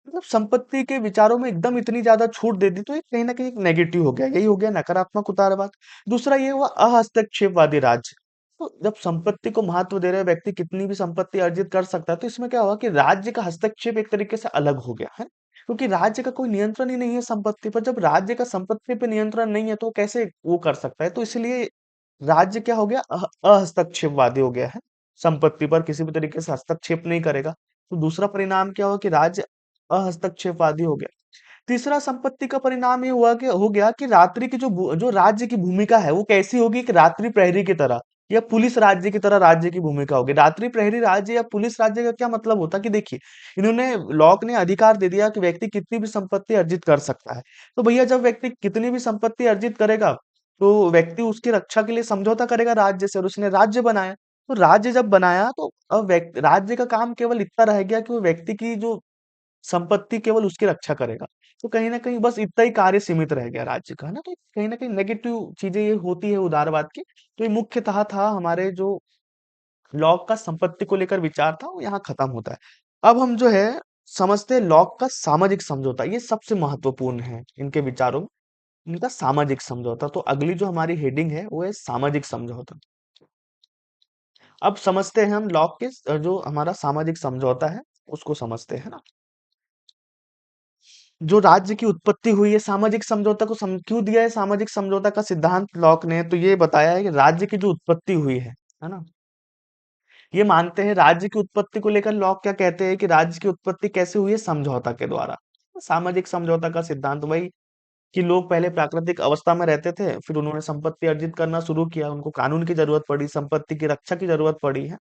मतलब संपत्ति के विचारों में एकदम इतनी ज्यादा छूट दे दी, तो ये कहीं ना कहीं एक नेगेटिव हो गया। यही हो गया नकारात्मक उदारवाद। दूसरा ये हुआ अहस्तक्षेपवादी राज्य। तो जब संपत्ति को महत्व दे रहे व्यक्ति कितनी भी संपत्ति अर्जित कर सकता है, तो इसमें क्या हुआ कि राज्य का हस्तक्षेप एक तरीके से अलग हो गया है। क्योंकि राज्य का कोई नियंत्रण ही नहीं है संपत्ति पर। जब राज्य का संपत्ति पे नियंत्रण नहीं है तो कैसे वो कर सकता है? तो इसलिए राज्य क्या हो गया? अहस्तक्षेपवादी हो गया है। संपत्ति पर किसी भी तरीके से हस्तक्षेप नहीं करेगा। तो दूसरा परिणाम क्या हुआ कि राज्य अहस्तक्षेपवादी हो गया। तीसरा संपत्ति का परिणाम ये हुआ कि हो गया कि रात्रि की जो राज्य की भूमिका है वो कैसी होगी? कि रात्रि प्रहरी की तरह या पुलिस राज्य की तरह राज्य की भूमिका होगी। रात्रि प्रहरी राज्य या पुलिस राज्य का क्या मतलब होता? कि देखिए, इन्होंने लॉक ने अधिकार दे दिया कि व्यक्ति कितनी भी संपत्ति अर्जित कर सकता है। तो भैया जब व्यक्ति कितनी भी संपत्ति अर्जित करेगा तो व्यक्ति उसकी रक्षा के लिए समझौता करेगा राज्य से, और उसने राज्य बनाया। तो राज्य जब बनाया तो अब राज्य का काम केवल इतना रह गया कि वो व्यक्ति की जो संपत्ति केवल उसकी रक्षा करेगा। तो कहीं न कहीं बस इतना ही कार्य सीमित रह गया राज्य का, है ना? तो कहीं न कहीं नेगेटिव चीज़ें ये होती है उदारवाद की। तो ये मुख्यतः था हमारे जो लॉक का संपत्ति को लेकर विचार था, वो यहाँ खत्म होता है। अब हम जो है समझते हैं लॉक का सामाजिक समझौता, ये सबसे महत्वपूर्ण है इनके विचारों में, इनका सामाजिक समझौता। तो अगली जो हमारी हेडिंग है वो है सामाजिक समझौता। अब समझते हैं हम लॉक के जो हमारा सामाजिक समझौता है उसको समझते हैं ना। जो राज्य की उत्पत्ति हुई है, सामाजिक समझौता को क्यों दिया है सामाजिक समझौता का सिद्धांत लॉक ने? तो ये बताया है कि राज्य की जो उत्पत्ति हुई है ना? ये मानते हैं राज्य की उत्पत्ति को लेकर लॉक क्या कहते हैं कि राज्य की उत्पत्ति कैसे हुई है? समझौता के द्वारा। सामाजिक समझौता का सिद्धांत वही कि लोग पहले प्राकृतिक अवस्था में रहते थे, फिर उन्होंने संपत्ति अर्जित करना शुरू किया, उनको कानून की जरूरत पड़ी, संपत्ति की रक्षा की जरूरत पड़ी है।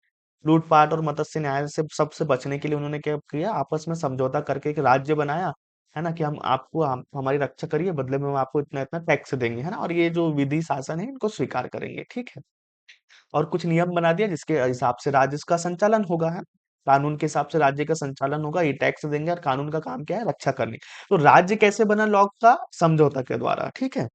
लूटपाट और मत्स्य न्याय से सबसे बचने के लिए उन्होंने क्या किया, आपस में समझौता करके एक राज्य बनाया, है ना, कि हम हमारी रक्षा करिए, बदले में हम आपको इतना इतना टैक्स देंगे, है ना, और ये जो विधि शासन है इनको स्वीकार करेंगे, ठीक है। और कुछ नियम बना दिया जिसके हिसाब से राज्य का संचालन होगा, है। कानून के हिसाब से राज्य का संचालन होगा, ये टैक्स देंगे, और कानून का काम क्या है, रक्षा करनी। तो राज्य कैसे बना लॉ का, समझौता के द्वारा, ठीक है।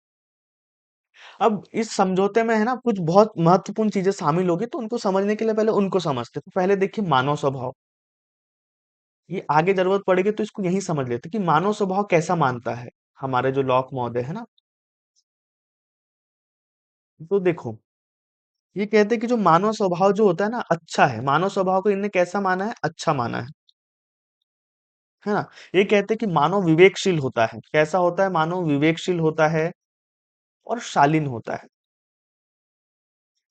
अब इस समझौते में है ना कुछ बहुत महत्वपूर्ण चीजें शामिल होगी, तो उनको समझने के लिए पहले उनको समझते, तो पहले देखिए मानव स्वभाव। ये आगे जरूरत पड़ेगी तो इसको यही समझ लेते कि मानव स्वभाव कैसा मानता है हमारे जो लॉक महोदय है ना। तो देखो, ये कहते हैं कि जो मानव स्वभाव जो होता है ना अच्छा है, मानव स्वभाव को इनने कैसा माना है, अच्छा माना है ना। ये कहते हैं कि मानव विवेकशील होता है, कैसा होता है, मानव विवेकशील होता है और शालीन होता है।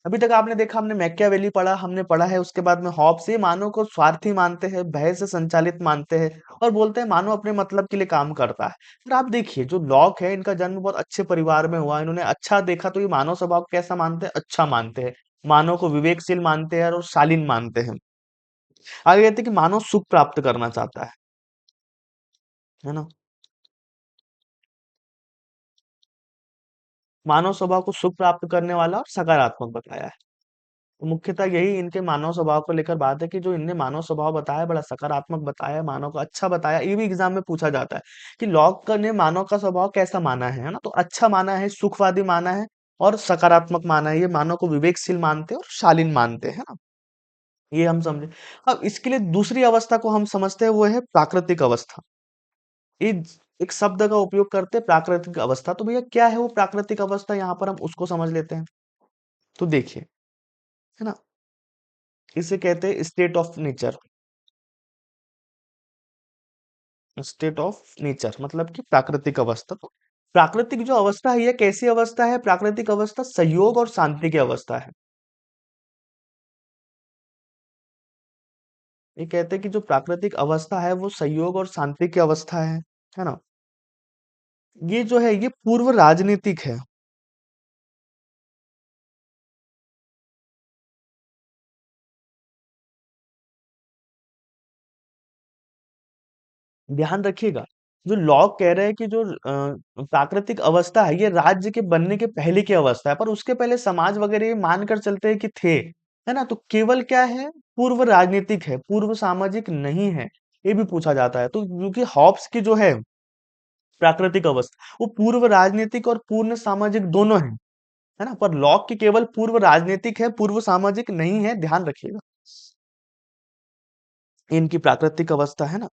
अभी तक आपने देखा, हमने मैकियावेली पढ़ा, हमने पढ़ा है, उसके बाद में हॉब्स, ये मानव को स्वार्थी मानते हैं, भय से संचालित मानते हैं, और बोलते हैं मानव अपने मतलब के लिए काम करता है। पर आप देखिए जो लॉक है, इनका जन्म बहुत अच्छे परिवार में हुआ, इन्होंने अच्छा देखा, तो ये मानव स्वभाव कैसा मानते हैं, अच्छा मानते हैं। मानव को विवेकशील मानते हैं और शालीन मानते हैं। आगे कहते हैं कि मानव सुख प्राप्त करना चाहता है ना। मानव स्वभाव को सुख प्राप्त करने वाला और सकारात्मक बताया है। तो मुख्यतः यही इनके मानव स्वभाव को लेकर बात है कि जो इनने मानव स्वभाव बताया, बड़ा सकारात्मक बताया, मानव को अच्छा बताया। ये भी एग्जाम में पूछा जाता है कि लॉक ने मानव का स्वभाव कैसा माना है ना, तो अच्छा माना है, सुखवादी माना है और सकारात्मक माना है। ये मानव को विवेकशील मानते हैं और शालीन मानते हैं ना। ये हम समझे। अब इसके लिए दूसरी अवस्था को हम समझते हैं, वो है प्राकृतिक अवस्था। ये एक शब्द का उपयोग करते हैं, प्राकृतिक अवस्था। तो भैया क्या है वो प्राकृतिक अवस्था, यहाँ पर हम उसको समझ लेते हैं। तो देखिए, है ना, इसे कहते हैं state of nature. State of nature मतलब कि प्राकृतिक अवस्था। तो प्राकृतिक जो अवस्था है, ये कैसी अवस्था है, प्राकृतिक अवस्था सहयोग और शांति की अवस्था है। ये कहते हैं कि जो प्राकृतिक अवस्था है वो सहयोग और शांति की अवस्था है ना। ये जो है ये पूर्व राजनीतिक है। ध्यान रखिएगा, जो लॉग कह रहे हैं कि जो प्राकृतिक अवस्था है, ये राज्य के बनने के पहले की अवस्था है, पर उसके पहले समाज वगैरह ये मानकर चलते हैं कि थे, है ना। तो केवल क्या है, पूर्व राजनीतिक है, पूर्व सामाजिक नहीं है। ये भी पूछा जाता है, तो क्योंकि हॉब्स की जो है प्राकृतिक अवस्था, वो पूर्व राजनीतिक और पूर्ण सामाजिक दोनों है ना। पर लॉक की केवल पूर्व राजनीतिक है, पूर्व सामाजिक नहीं है, ध्यान रखिएगा। इनकी प्राकृतिक अवस्था है ना,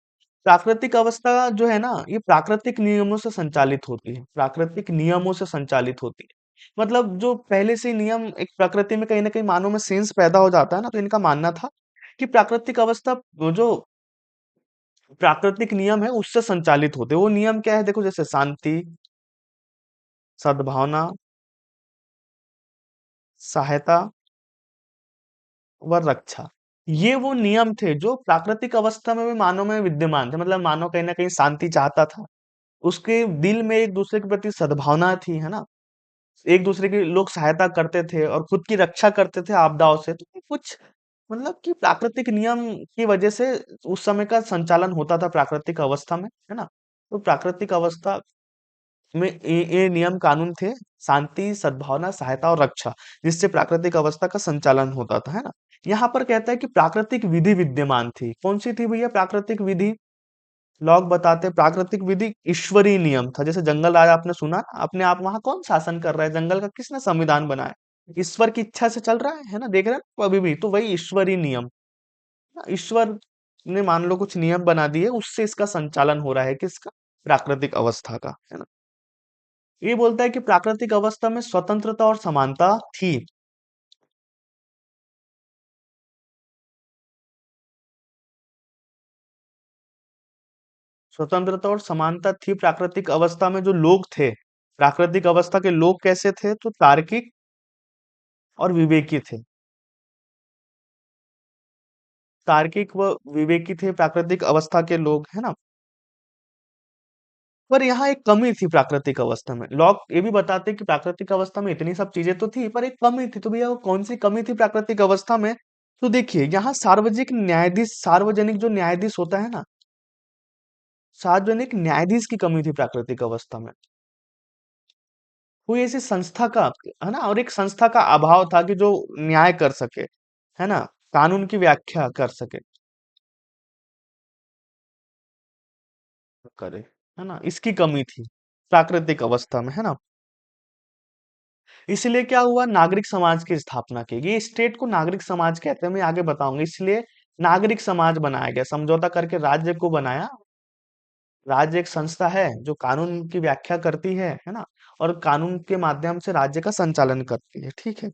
प्राकृतिक अवस्था जो है ना, ये प्राकृतिक नियमों से संचालित होती है, प्राकृतिक नियमों से संचालित होती है। मतलब जो पहले से नियम एक प्रकृति में कहीं ना कहीं मानव में सेंस पैदा हो जाता है ना, तो इनका मानना था कि प्राकृतिक अवस्था वो जो प्राकृतिक नियम है उससे संचालित होते हैं। वो नियम क्या है, देखो, जैसे शांति, सद्भावना, सहायता व रक्षा। ये वो नियम थे जो प्राकृतिक अवस्था में भी मानव में विद्यमान थे। मतलब मानव कहीं ना कहीं शांति चाहता था, उसके दिल में एक दूसरे के प्रति सद्भावना थी, है ना। एक दूसरे की लोग सहायता करते थे और खुद की रक्षा करते थे आपदाओं से। तो ये कुछ मतलब कि प्राकृतिक नियम की वजह से उस समय का संचालन होता था प्राकृतिक अवस्था में, है ना। तो प्राकृतिक अवस्था में ये नियम कानून थे, शांति, सद्भावना, सहायता और रक्षा, जिससे प्राकृतिक अवस्था का संचालन होता था, है ना। यहाँ पर कहता है कि प्राकृतिक विधि विद्यमान थी। कौन सी थी भैया प्राकृतिक विधि, लोग बताते हैं प्राकृतिक विधि ईश्वरीय नियम था। जैसे जंगल राज आपने सुना, अपने आप वहां कौन शासन कर रहा है, जंगल का किसने संविधान बनाया, ईश्वर की इच्छा से चल रहा है ना, देख रहे हैं ना अभी भी, तो वही ईश्वरीय नियम ना, ईश्वर ने मान लो कुछ नियम बना दिए, उससे इसका संचालन हो रहा है, किसका, प्राकृतिक अवस्था का, है ना। ये बोलता है कि प्राकृतिक अवस्था में स्वतंत्रता और समानता थी। स्वतंत्रता और समानता थी प्राकृतिक अवस्था में। जो लोग थे प्राकृतिक अवस्था के, लोग कैसे थे, तो तार्किक और विवेकी थे। तार्किक व विवेकी थे प्राकृतिक अवस्था के लोग, है ना। पर यहाँ एक कमी थी प्राकृतिक अवस्था में। लोग ये भी बताते कि प्राकृतिक अवस्था में इतनी सब चीजें तो थी, पर एक कमी थी। तो भैया वो कौन सी कमी थी प्राकृतिक अवस्था में, तो देखिए यहाँ सार्वजनिक जो न्यायाधीश होता है ना, सार्वजनिक न्यायाधीश की कमी थी प्राकृतिक अवस्था में। कोई ऐसी संस्था का, है ना, और एक संस्था का अभाव था कि जो न्याय कर सके, है ना, कानून की व्याख्या कर सके, करे, है ना, इसकी कमी थी प्राकृतिक अवस्था में, है ना। इसलिए क्या हुआ, नागरिक समाज की स्थापना की गई। स्टेट को नागरिक समाज कहते हैं, मैं आगे बताऊंगा। इसलिए नागरिक समाज बनाया गया, समझौता करके राज्य को बनाया। राज्य एक संस्था है जो कानून की व्याख्या करती है ना, और कानून के माध्यम से राज्य का संचालन करती है, ठीक है।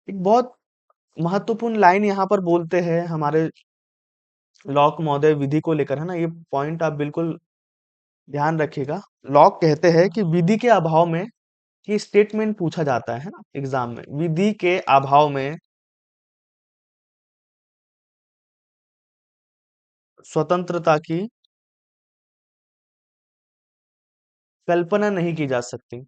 एक बहुत महत्वपूर्ण लाइन यहाँ पर बोलते हैं हमारे लॉक महोदय विधि को लेकर, है ना, ये पॉइंट आप बिल्कुल ध्यान रखिएगा। लॉक कहते हैं कि विधि के अभाव में, ये स्टेटमेंट पूछा जाता है ना एग्जाम में, विधि के अभाव में स्वतंत्रता की कल्पना नहीं की जा सकती।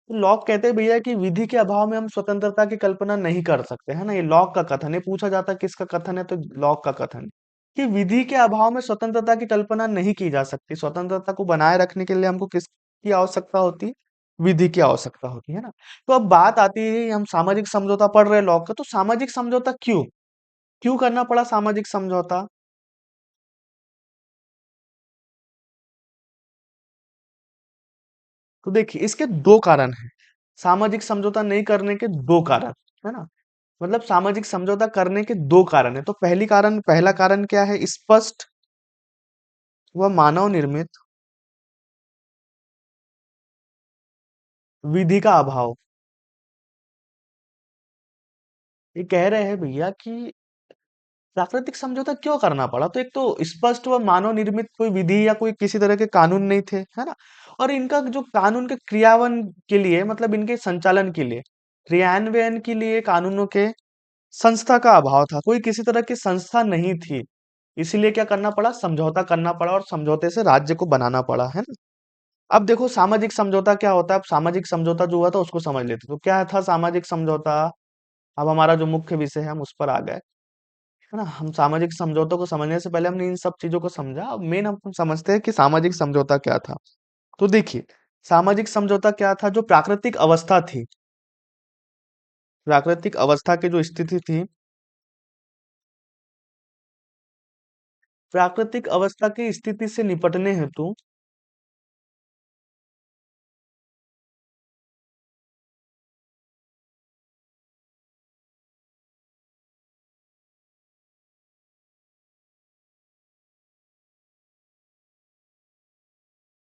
तो लॉक कहते हैं भैया कि विधि के अभाव में हम स्वतंत्रता की कल्पना नहीं कर सकते, है ना, ये लॉक का कथन है। पूछा जाता है किसका कथन है, तो लॉक का कथन है कि विधि के अभाव में स्वतंत्रता की कल्पना नहीं की जा सकती। स्वतंत्रता को बनाए रखने के लिए हमको किसकी आवश्यकता होती है, विधि की आवश्यकता होती है ना। तो अब बात आती है, हम सामाजिक समझौता पढ़ रहे हैं लॉक का, तो सामाजिक समझौता क्यों क्यों करना पड़ा सामाजिक समझौता। तो देखिए इसके दो कारण हैं, सामाजिक समझौता नहीं करने के दो कारण, है ना। मतलब सामाजिक समझौता करने के दो कारण है। तो पहला कारण क्या है, स्पष्ट व मानव निर्मित विधि का अभाव। ये कह रहे हैं भैया कि प्राकृतिक समझौता क्यों करना पड़ा, तो एक तो स्पष्ट व मानव निर्मित कोई विधि या कोई किसी तरह के कानून नहीं थे, है ना। और इनका जो कानून के क्रियान्वयन के लिए, मतलब इनके संचालन के लिए, क्रियान्वयन के लिए कानूनों के संस्था का अभाव था, कोई किसी तरह की संस्था नहीं थी। इसीलिए क्या करना पड़ा, समझौता करना पड़ा, और समझौते से राज्य को बनाना पड़ा, है ना। अब देखो सामाजिक समझौता क्या होता है। अब सामाजिक समझौता जो हुआ था उसको समझ लेते, तो क्या था सामाजिक समझौता। अब हमारा जो मुख्य विषय है हम उस पर आ गए, है ना। हम सामाजिक समझौतों को समझने से पहले हमने इन सब चीजों को समझा। अब मेन हम समझते हैं कि सामाजिक समझौता क्या था। तो देखिए सामाजिक समझौता क्या था, जो प्राकृतिक अवस्था थी, प्राकृतिक अवस्था की जो स्थिति थी, प्राकृतिक अवस्था की स्थिति से निपटने हेतु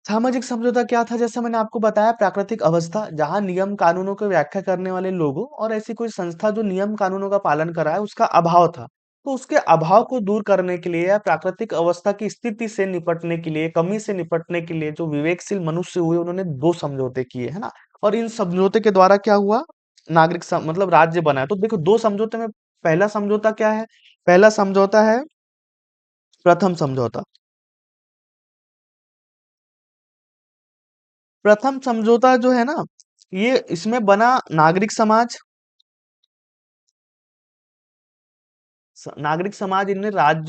सामाजिक समझौता क्या था, जैसे मैंने आपको बताया, प्राकृतिक अवस्था जहां नियम कानूनों की व्याख्या करने वाले लोगों और ऐसी कोई संस्था जो नियम कानूनों का पालन कराए, उसका अभाव था। तो उसके अभाव को दूर करने के लिए या प्राकृतिक अवस्था की स्थिति से निपटने के लिए, कमी से निपटने के लिए, जो विवेकशील मनुष्य हुए उन्होंने दो समझौते किए, है ना। और इन समझौते के द्वारा क्या हुआ, मतलब राज्य बना है। तो देखो दो समझौते में, पहला समझौता क्या है, पहला समझौता है प्रथम समझौता। प्रथम समझौता जो है ना, ये इसमें बना नागरिक समाज, नागरिक समाज इनने राज्य